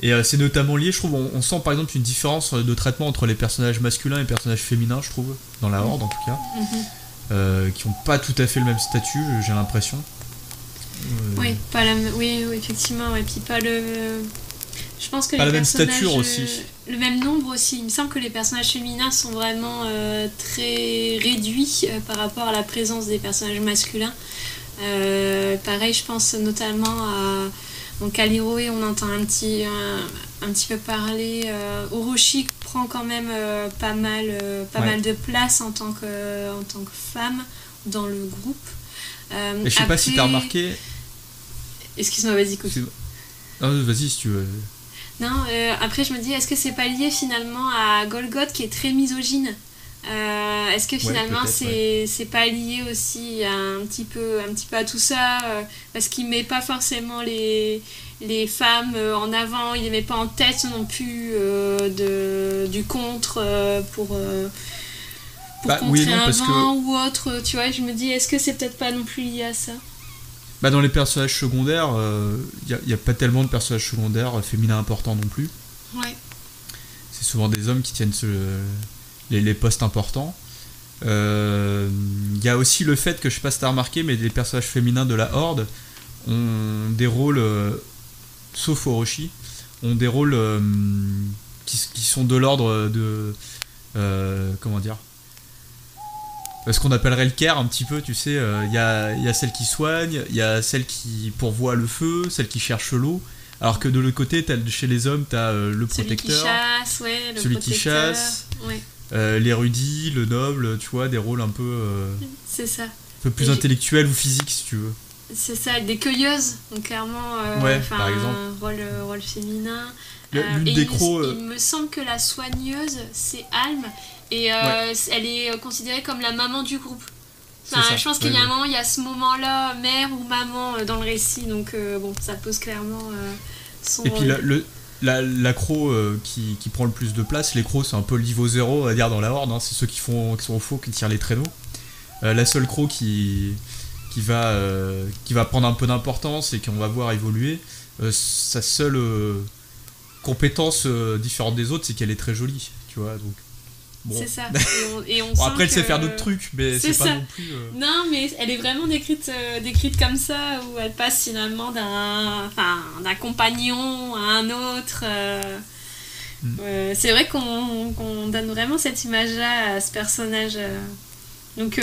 Et c'est notamment lié, je trouve, on sent par exemple une différence de traitement entre les personnages masculins et les personnages féminins, je trouve, dans la Horde en tout cas, qui ont pas tout à fait le même statut, j'ai l'impression. Oui, oui, effectivement, et puis pas le... Je pense que pas les la même personnages, stature aussi. Le même nombre aussi. Il me semble que les personnages féminins sont vraiment très réduits par rapport à la présence des personnages masculins. Pareil, je pense notamment à... Donc à l'Hiroé, on entend un petit peu parler. Orochi prend quand même pas mal de place en tant que femme dans le groupe. Et je sais pas si t'as remarqué... Excuse-moi, vas-y, écoute. Non, vas-y si tu veux. Non, après je me dis, est-ce que c'est pas lié finalement à Golgoth qui est très misogyne ? Est-ce que finalement c'est pas lié aussi un petit peu à tout ça, parce qu'il met pas forcément les femmes en avant, il les met pas en tête non plus du contre pour contrer un vent ou autre, tu vois, je me dis, est-ce que c'est peut-être pas non plus lié à ça ? Dans les personnages secondaires, y a pas tellement de personnages secondaires féminins importants non plus. Ouais. C'est souvent des hommes qui tiennent les postes importants. Y a aussi le fait que, je sais pas si t'as remarqué, mais les personnages féminins de la Horde ont des rôles, sauf Orochi, ont des rôles qui sont de l'ordre de... comment dire, ce qu'on appellerait le care un petit peu, tu sais. Y a celle qui soigne, il y a celle qui pourvoit le feu, celle qui cherche l'eau. Alors que de l'autre côté, chez les hommes, t'as le protecteur, celui qui chasse, l'érudit, le noble, tu vois, des rôles un peu, c'est ça. Un peu plus intellectuels ou physiques, si tu veux. C'est ça, des cueilleuses, donc clairement, par exemple. Un rôle féminin. L'une des crocs. Il me semble que la soigneuse, c'est Alm, et elle est considérée comme la maman du groupe. Enfin, je pense qu'il y a un moment, il y a ce moment-là, mère ou maman dans le récit, donc bon, ça pose clairement son et rôle. puis la croc qui prend le plus de place, les crocs c'est un peu le niveau 0 on va dire dans la Horde, hein, c'est ceux qui sont au faux, qui tirent les traîneaux. La seule croc qui va prendre un peu d'importance et qu'on va voir évoluer, sa seule compétence différente des autres, c'est qu'elle est très jolie, tu vois, donc bon. C'est ça. Et on bon, après elle sait faire d'autres trucs, mais c'est pas ça. non plus non, mais elle est vraiment décrite comme ça, où elle passe finalement d'un compagnon à un autre. C'est vrai qu'on donne vraiment cette image là à ce personnage, donc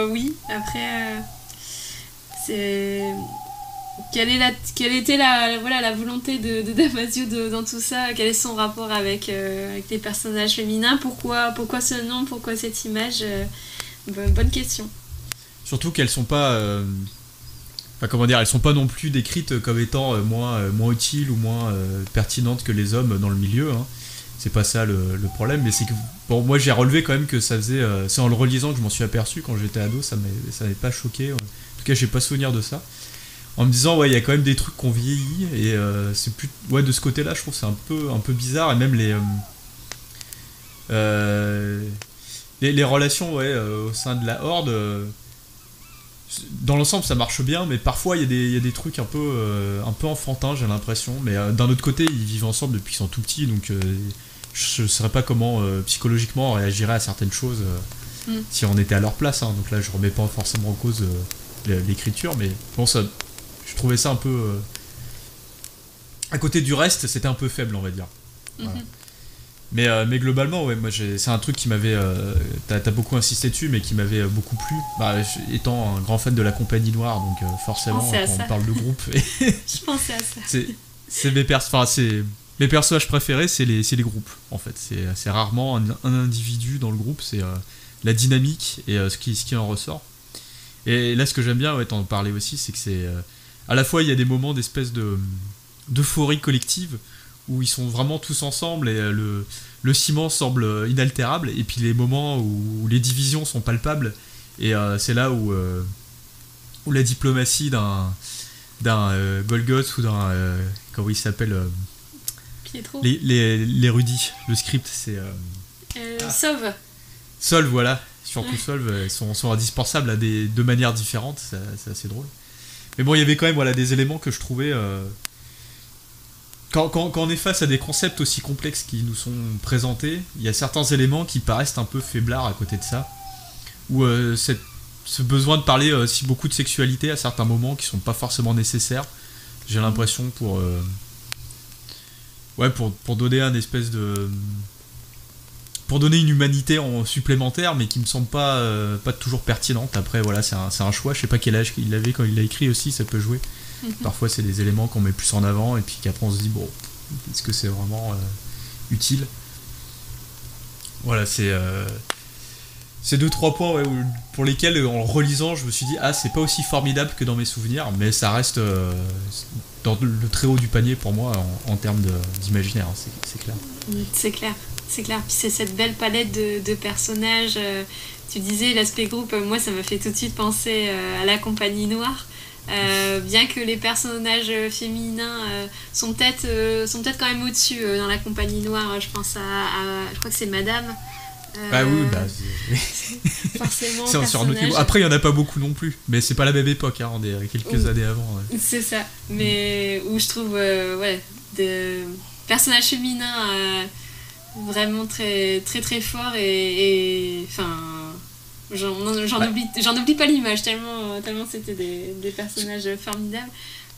oui, après c'est... Quelle était la volonté de Damasio dans tout ça ? Quel est son rapport avec les personnages féminins ? Pourquoi ce nom ? Pourquoi cette image ? Bonne question. Surtout qu'elles sont pas... elles sont pas non plus décrites comme étant moins utiles ou moins pertinentes que les hommes dans le milieu. Hein. C'est pas ça le problème, mais c'est que moi j'ai relevé quand même que ça faisait... c'est en le relisant que je m'en suis aperçu quand j'étais ado, ça m'avait pas choqué. En tout cas, j'ai pas souvenir de ça. En me disant, il y a quand même des trucs qu'on vieillit, et c'est plus... Ouais, de ce côté-là, je trouve que c'est un peu bizarre, et même les relations au sein de la Horde, dans l'ensemble, ça marche bien, mais parfois, il y a des trucs un peu enfantins, j'ai l'impression, mais d'un autre côté, ils vivent ensemble depuis qu'ils sont tout petits, donc je ne saurais pas comment, psychologiquement, on réagirait à certaines choses si on était à leur place, hein. Donc là, je remets pas forcément en cause l'écriture, mais bon, ça... Je trouvais ça un peu... À côté du reste, c'était un peu faible, on va dire. Voilà. Mais globalement, ouais, moi, c'est un truc qui m'avait... T'as beaucoup insisté dessus, mais qui m'avait beaucoup plu. Étant un grand fan de la Compagnie Noire, donc forcément, quand on parle de groupe... Je pensais à ça. C'est mes personnages préférés, c'est les groupes, en fait. C'est rarement un individu dans le groupe, c'est la dynamique et ce qui en ressort. Et là, ce que j'aime bien, t'en parlais aussi, c'est que c'est... à la fois, il y a des moments d'espèce d'euphorie collective où ils sont vraiment tous ensemble et le ciment semble inaltérable, et puis les moments où les divisions sont palpables, et c'est là où ou la diplomatie d'un Golgoth ou d'un comment il s'appelle Pietro. l'érudit. Le script, c'est Sauve. Solve, voilà. Surtout Solve, sont indispensables de manières différentes. C'est assez drôle. Mais bon, il y avait quand même des éléments que je trouvais. Quand on est face à des concepts aussi complexes qui nous sont présentés, il y a certains éléments qui paraissent un peu faiblards à côté de ça. Ou ce besoin de parler si beaucoup de sexualité à certains moments qui sont pas forcément nécessaires. J'ai l'impression pour donner un espèce de pour donner une humanité supplémentaire, mais qui me semble pas toujours pertinente. Après voilà, c'est un choix. Je sais pas quel âge il avait quand il l'a écrit aussi, ça peut jouer. Parfois c'est des éléments qu'on met plus en avant et puis qu'après on se dit bon, est-ce que c'est vraiment utile. Voilà, c'est 2-3 points pour lesquels en le relisant je me suis dit c'est pas aussi formidable que dans mes souvenirs, mais ça reste dans le très haut du panier pour moi en termes d'imaginaire, hein, c'est clair. C'est clair, puis c'est cette belle palette de personnages. Tu disais l'aspect groupe, moi ça m'a fait tout de suite penser à la Compagnie Noire. Bien que les personnages féminins sont peut-être quand même au-dessus dans la Compagnie Noire. Je pense je crois que c'est Madame. Forcément. C'est sur un autre niveau. Après, il n'y en a pas beaucoup non plus, mais c'est pas la même époque, hein, on est quelques années avant. Ouais. C'est ça, mais où je trouve des personnages féminins vraiment très très très forts et enfin. J'en oublie pas l'image, tellement c'était des personnages formidables.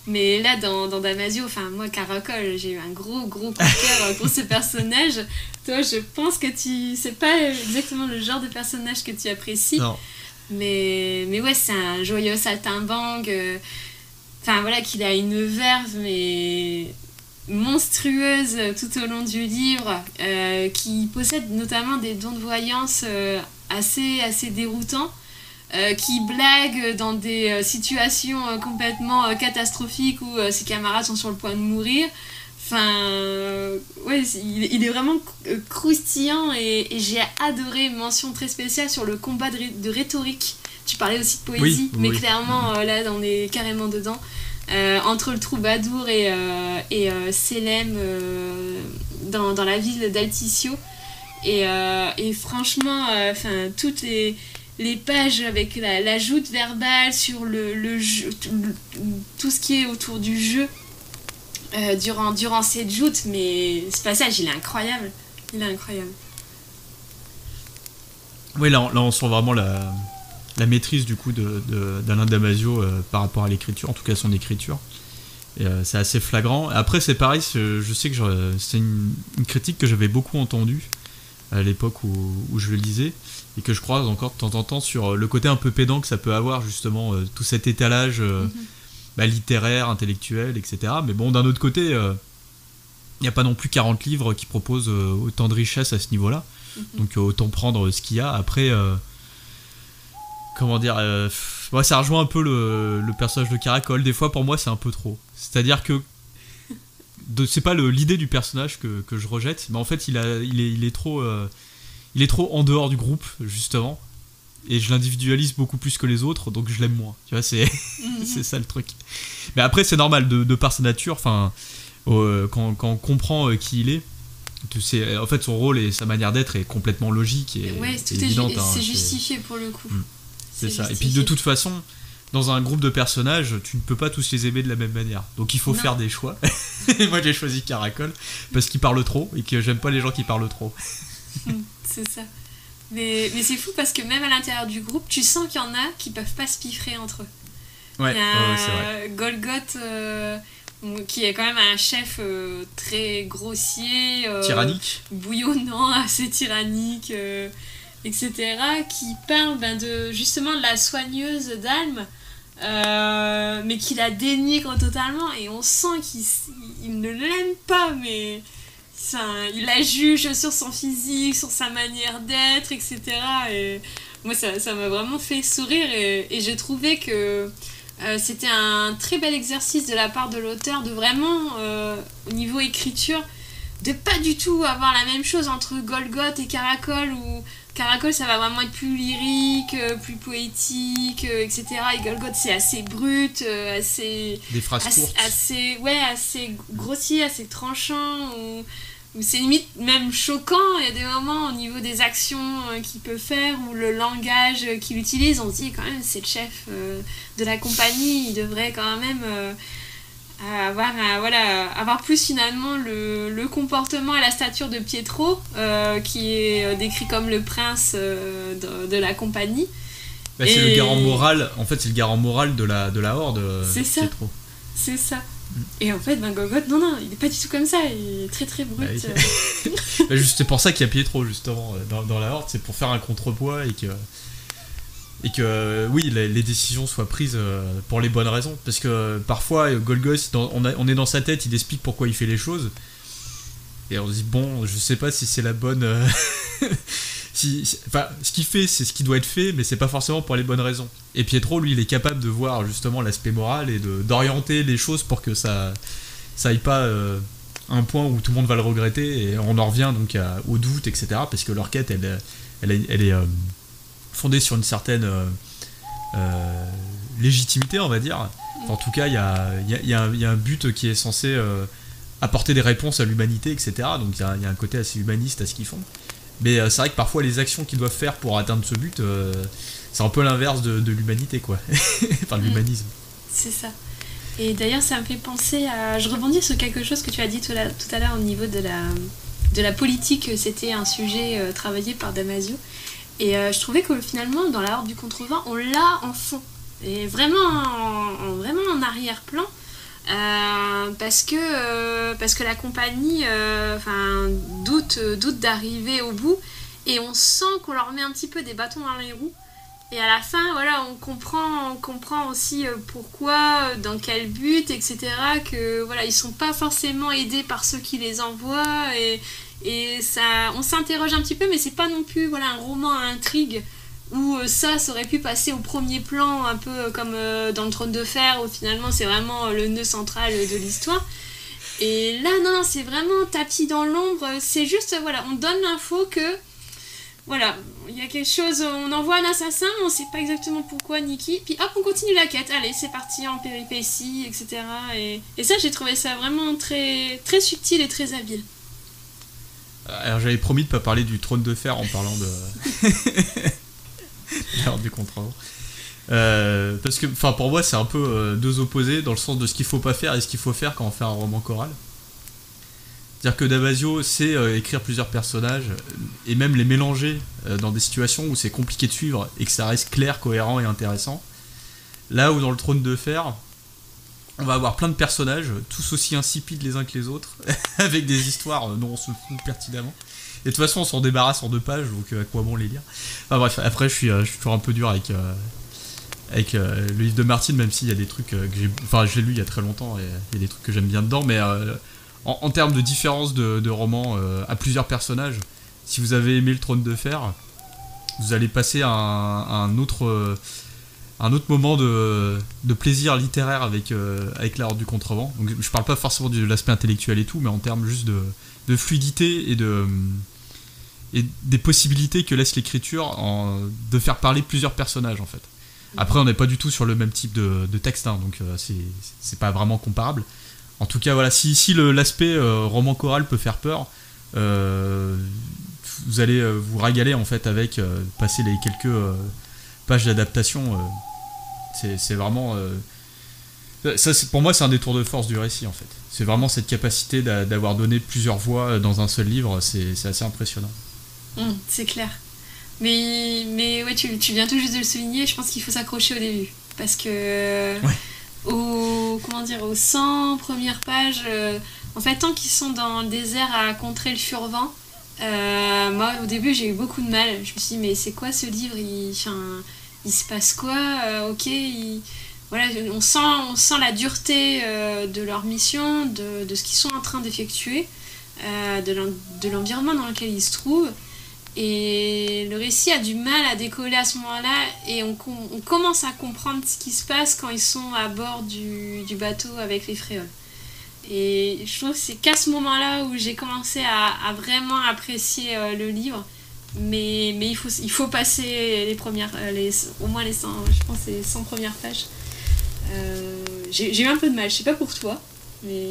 Mais là, dans Damasio, enfin, moi, Caracol, j'ai eu un gros coup de cœur pour ce personnage. Toi, je pense que c'est pas exactement le genre de personnage que tu apprécies. Non. Mais ouais, c'est un joyeux saltimbanque. Enfin, voilà, qu'il a une verve, mais monstrueuse tout au long du livre, qui possède notamment des dons de voyance assez déroutants, qui blague dans des situations complètement catastrophiques où ses camarades sont sur le point de mourir. Enfin, ouais, il est vraiment croustillant et j'ai adoré. Mention très spéciale sur le combat de rhétorique. Tu parlais aussi de poésie, mais clairement, là, on est carrément dedans. Entre le troubadour et Sélème dans la ville d'Alticio. Et franchement, toutes les pages avec la joute verbale sur le jeu, tout ce qui est autour du jeu durant cette joute, mais ce passage il est incroyable. Oui, là on sent vraiment la maîtrise du coup d'Alain Damasio par rapport à l'écriture, en tout cas son écriture. Et c'est assez flagrant. Après c'est pareil, je sais que c'est une critique que j'avais beaucoup entendue à l'époque où je le lisais, et que je croise encore de temps en temps sur le côté un peu pédant que ça peut avoir justement, tout cet étalage littéraire, intellectuel, etc. Mais bon, d'un autre côté, il n'y a pas non plus 40 livres qui proposent autant de richesse à ce niveau-là, donc autant prendre ce qu'il y a. Après, comment dire, ça rejoint un peu le personnage de Caracol. Des fois, pour moi, c'est un peu trop. C'est-à-dire que c'est pas l'idée du personnage que je rejette, mais en fait il est trop en dehors du groupe justement, et je l'individualise beaucoup plus que les autres, donc je l'aime moins, tu vois, c'est ça le truc. Mais après c'est normal de par sa nature, enfin quand on comprend qui il est, en fait son rôle et sa manière d'être est complètement logique et évidente, c'est justifié pour le coup. C'est ça. Et puis de toute façon, dans un groupe de personnages, tu ne peux pas tous les aimer de la même manière. Donc il faut faire des choix. Et moi j'ai choisi Caracol parce qu'il parle trop et que j'aime pas les gens qui parlent trop. C'est ça. Mais c'est fou parce que même à l'intérieur du groupe, tu sens qu'il y en a qui peuvent pas se piffrer entre eux. Ouais, il y a c'est vrai. Golgoth qui est quand même un chef très grossier, tyrannique, bouillonnant, assez tyrannique, etc., qui parle justement de la soigneuse d'Alm, mais qui la dénigre totalement, et on sent qu'il ne l'aime pas, mais il la juge sur son physique, sur sa manière d'être, etc. Et moi ça m'a vraiment fait sourire, et j'ai trouvé que c'était un très bel exercice de la part de l'auteur de vraiment, au niveau écriture, de pas du tout avoir la même chose entre Golgoth et Caracol, où Caracol, ça va vraiment être plus lyrique, plus poétique, etc. Et Golgoth, c'est assez brut, assez... Des phrases courtes. Assez grossier, assez tranchant, ou c'est limite même choquant. Il y a des moments au niveau des actions qu'il peut faire, ou le langage qu'il utilise, on se dit quand même, c'est le chef de la compagnie, il devrait quand même... avoir plus finalement le comportement et la stature de Pietro, qui est décrit comme le prince de la compagnie. Bah, c'est le garant moral, en fait c'est le garant moral de la horde, Pietro. C'est ça. Et en fait, Golgoth, non, il est pas du tout comme ça, il est très très brut. Bah, bah, c'est pour ça qu'il y a Pietro justement dans la horde, c'est pour faire un contrepoids et que oui, les décisions soient prises pour les bonnes raisons. Parce que parfois, Golgoth, on est dans sa tête, il explique pourquoi il fait les choses. Et on se dit, bon, je sais pas si c'est la bonne... Enfin, ce qu'il fait, c'est ce qui doit être fait, mais c'est pas forcément pour les bonnes raisons. Et Pietro, lui, il est capable de voir justement l'aspect moral et d'orienter les choses pour que ça aille pas à un point où tout le monde va le regretter. Et on en revient donc au doute, etc. Parce que leur quête, elle est fondée sur une certaine légitimité, on va dire. Enfin, en tout cas, il y a un but qui est censé apporter des réponses à l'humanité, etc. Donc il y a un côté assez humaniste à ce qu'ils font. Mais c'est vrai que parfois les actions qu'ils doivent faire pour atteindre ce but, c'est un peu l'inverse de l'humanité, quoi. Enfin, de l'humanisme. C'est ça. Et d'ailleurs, ça me fait penser à... Je rebondis sur quelque chose que tu as dit tout à l'heure au niveau de la politique. C'était un sujet travaillé par Damasio. Et je trouvais que finalement, dans la Horde du Contrevent, on l'a en fond. Et vraiment en arrière-plan. Parce que la compagnie doute d'arriver au bout. Et on sent qu'on leur met un petit peu des bâtons dans les roues. Et à la fin, voilà, on comprend aussi pourquoi, dans quel but, etc. Que voilà, ils sont pas forcément aidés par ceux qui les envoient. Et ça, on s'interroge un petit peu, mais c'est pas non plus voilà, un roman à intrigue où ça aurait pu passer au premier plan, un peu comme dans le Trône de Fer, où finalement c'est vraiment le nœud central de l'histoire. Et là, non, c'est vraiment tapis dans l'ombre. C'est juste, voilà, on donne l'info que, voilà, il y a quelque chose, on envoie un assassin, on sait pas exactement pourquoi ni qui, puis hop, on continue la quête, allez, c'est parti en péripéties, etc. Et ça, j'ai trouvé ça vraiment très, très subtil et très habile. Alors j'avais promis de pas parler du Trône de Fer en parlant de l'Horde du Contrevent. Parce que, enfin, pour moi, c'est un peu deux opposés dans le sens de ce qu'il faut pas faire et ce qu'il faut faire quand on fait un roman choral. C'est-à-dire que Damasio sait écrire plusieurs personnages et même les mélanger dans des situations où c'est compliqué de suivre et que ça reste clair, cohérent et intéressant. Là où dans le Trône de Fer, on va avoir plein de personnages, tous aussi insipides les uns que les autres, avec des histoires dont on se fout pertinemment. Et de toute façon, on s'en débarrasse en 2 pages, donc à quoi bon les lire. Enfin bref, après, je suis toujours un peu dur avec le livre de Martine, même s'il y a des trucs que j'ai... Enfin, je l'ai lu il y a très longtemps, et il y a des trucs que j'aime bien dedans, mais en termes de différence de romans à plusieurs personnages, si vous avez aimé le Trône de Fer, vous allez passer à un autre moment de plaisir littéraire avec la Horde du Contrevent. Donc je parle pas forcément de l'aspect intellectuel et tout, mais en termes juste de fluidité et des possibilités que laisse l'écriture de faire parler plusieurs personnages en fait. Après on n'est pas du tout sur le même type de texte, hein, donc c'est pas vraiment comparable. En tout cas voilà, si l'aspect roman choral peut faire peur, vous allez vous régaler en fait avec passer les quelques pages d'adaptation. C'est vraiment ça, pour moi c'est un des tours de force du récit en fait. C'est vraiment cette capacité d'avoir donné plusieurs voix dans un seul livre, c'est assez impressionnant. C'est clair. Mais ouais, tu viens tout juste de le souligner, je pense qu'il faut s'accrocher au début. Parce que aux 100 premières pages, en fait, tant qu'ils sont dans le désert à contrer le furvent, moi au début j'ai eu beaucoup de mal. Je me suis dit, mais c'est quoi ce livre, il se passe quoi, ok, voilà, on sent la dureté de leur mission, de ce qu'ils sont en train d'effectuer, de l'environnement dans lequel ils se trouvent. Et le récit a du mal à décoller à ce moment-là, et on commence à comprendre ce qui se passe quand ils sont à bord du bateau avec les fréoles. Et je trouve que c'est qu'à ce moment-là où j'ai commencé à vraiment apprécier le livre. mais il faut passer les premières, au moins les 100, je pense les 100 premières pages. J'ai eu un peu de mal, je sais pas pour toi, mais...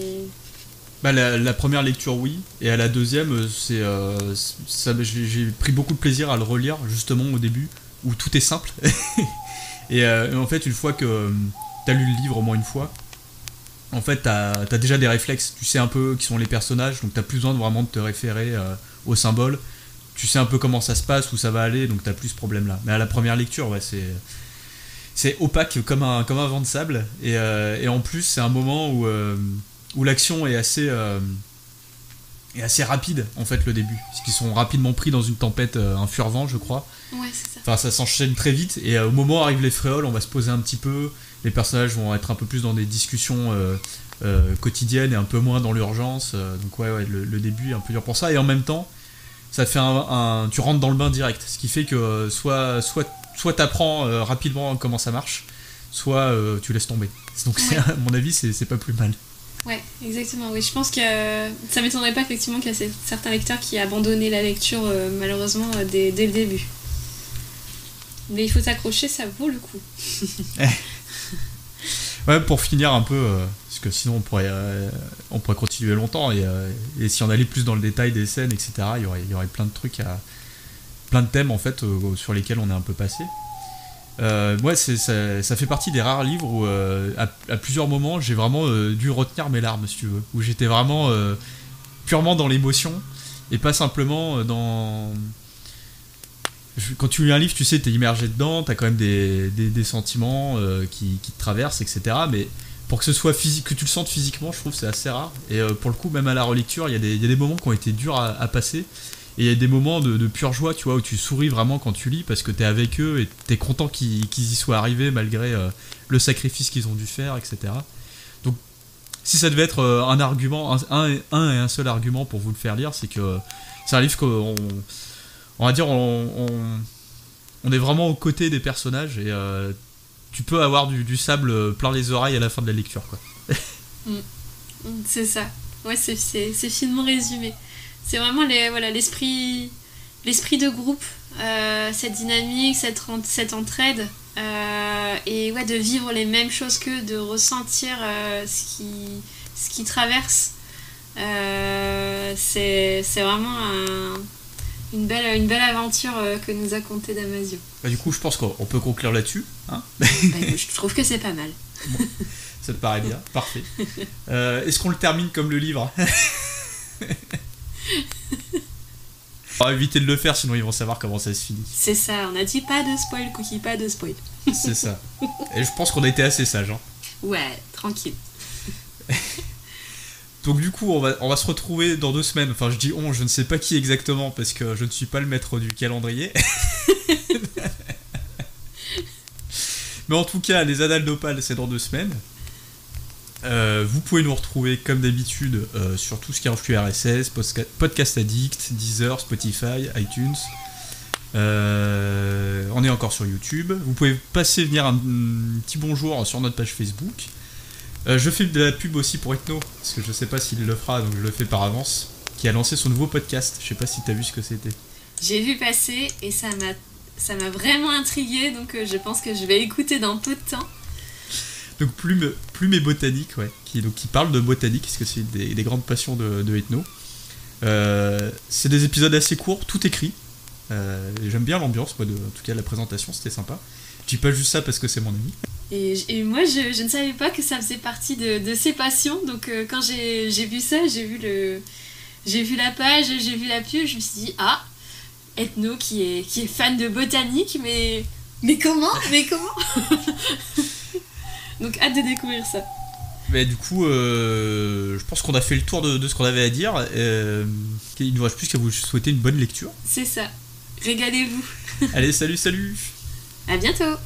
Bah, la première lecture, oui, et à la deuxième, j'ai pris beaucoup de plaisir à le relire, justement au début, où tout est simple. Et en fait, une fois que t'as lu le livre au moins une fois, en fait, t'as déjà des réflexes, tu sais un peu qui sont les personnages, donc t'as plus besoin de vraiment de te référer aux symboles. Tu sais un peu comment ça se passe, où ça va aller, donc t'as plus ce problème-là. Mais à la première lecture, ouais, c'est opaque comme un vent de sable, et en plus, c'est un moment où l'action est assez rapide, en fait, le début. Parce qu'ils sont rapidement pris dans une tempête, un furvent, je crois. Ouais, c'est ça. Enfin, ça s'enchaîne très vite, et au moment où arrivent les fréoles, on va se poser un petit peu, les personnages vont être un peu plus dans des discussions quotidiennes et un peu moins dans l'urgence, donc ouais, le début est un peu dur pour ça, et en même temps, ça te fait tu rentres dans le bain direct, ce qui fait que soit t'apprends rapidement comment ça marche, soit tu laisses tomber. Donc Ouais. à mon avis, c'est pas plus mal. Ouais, exactement. Oui, je pense que ça m'étonnerait pas effectivement qu'il y a certains lecteurs qui aient abandonné la lecture malheureusement dès le début. Mais il faut s'accrocher, ça vaut le coup. Ouais, pour finir un peu, parce que sinon on pourrait continuer longtemps, et si on allait plus dans le détail des scènes, etc., il y aurait plein de trucs, plein de thèmes en fait sur lesquels on est un peu passé. Ouais, ça fait partie des rares livres où à plusieurs moments j'ai vraiment dû retenir mes larmes, si tu veux, où j'étais vraiment purement dans l'émotion et pas simplement dans... Quand tu lis un livre, tu sais, t'es immergé dedans, t'as quand même des sentiments qui te traversent, etc. Mais pour que ce soit physique, que tu le sentes physiquement, je trouve que c'est assez rare. Et pour le coup, même à la relecture, il y a des moments qui ont été durs à passer. Et il y a des moments de pure joie, tu vois, où tu souris vraiment quand tu lis parce que t'es avec eux et t'es content qu'ils y soient arrivés malgré le sacrifice qu'ils ont dû faire, etc. Donc, si ça devait être un argument, un et un seul argument pour vous le faire lire, c'est que c'est un livre qu'on... On va dire, on est vraiment aux côtés des personnages et tu peux avoir du sable plein les oreilles à la fin de la lecture, quoi. C'est ça. Ouais, c'est finement résumé. C'est vraiment l'esprit de groupe, cette dynamique, cette entraide, et ouais, de vivre les mêmes choses qu'eux, de ressentir ce qui traverse. C'est vraiment une belle aventure que nous a contée Damasio. Bah, du coup, je pense qu'on peut conclure là-dessus. Hein. Je trouve que c'est pas mal. Bon, ça te paraît bien, parfait. Est-ce qu'on le termine comme le livre? On va éviter de le faire, sinon ils vont savoir comment ça se finit. C'est ça, on a dit pas de spoil, Cookie, pas de spoil. C'est ça. Et je pense qu'on a été assez sages. Hein. Ouais, tranquille. Donc du coup, on va se retrouver dans 2 semaines. Enfin, je dis je ne sais pas qui exactement, parce que je ne suis pas le maître du calendrier. Mais en tout cas, les Annales d'Opale, c'est dans 2 semaines. Vous pouvez nous retrouver comme d'habitude sur tout ce qui est en flux RSS, Podcast Addict, Deezer, Spotify, iTunes. On est encore sur YouTube. Vous pouvez passer venir un petit bonjour sur notre page Facebook. Je fais de la pub aussi pour Ethno, parce que je sais pas s'il le fera, donc je le fais par avance, qui a lancé son nouveau podcast. Je sais pas si t'as vu ce que c'était. J'ai vu passer et ça m'a vraiment intriguée, donc je pense que je vais écouter dans peu de temps. Donc Plume et Botanique, ouais, qui parle de botanique, parce que c'est des grandes passions de Ethno. C'est des épisodes assez courts, tout écrit. J'aime bien l'ambiance, moi, en tout cas la présentation, c'était sympa. Je dis pas juste ça parce que c'est mon ami. Et moi, je ne savais pas que ça faisait partie de ses passions, donc quand j'ai vu ça, j'ai vu la page, j'ai vu la pub, je me suis dit, Ethno qui est fan de botanique, mais comment Donc hâte de découvrir ça. Mais du coup, je pense qu'on a fait le tour de ce qu'on avait à dire. Il ne nous reste plus qu'à vous souhaiter une bonne lecture. C'est ça. Régalez-vous. Allez, salut. À bientôt.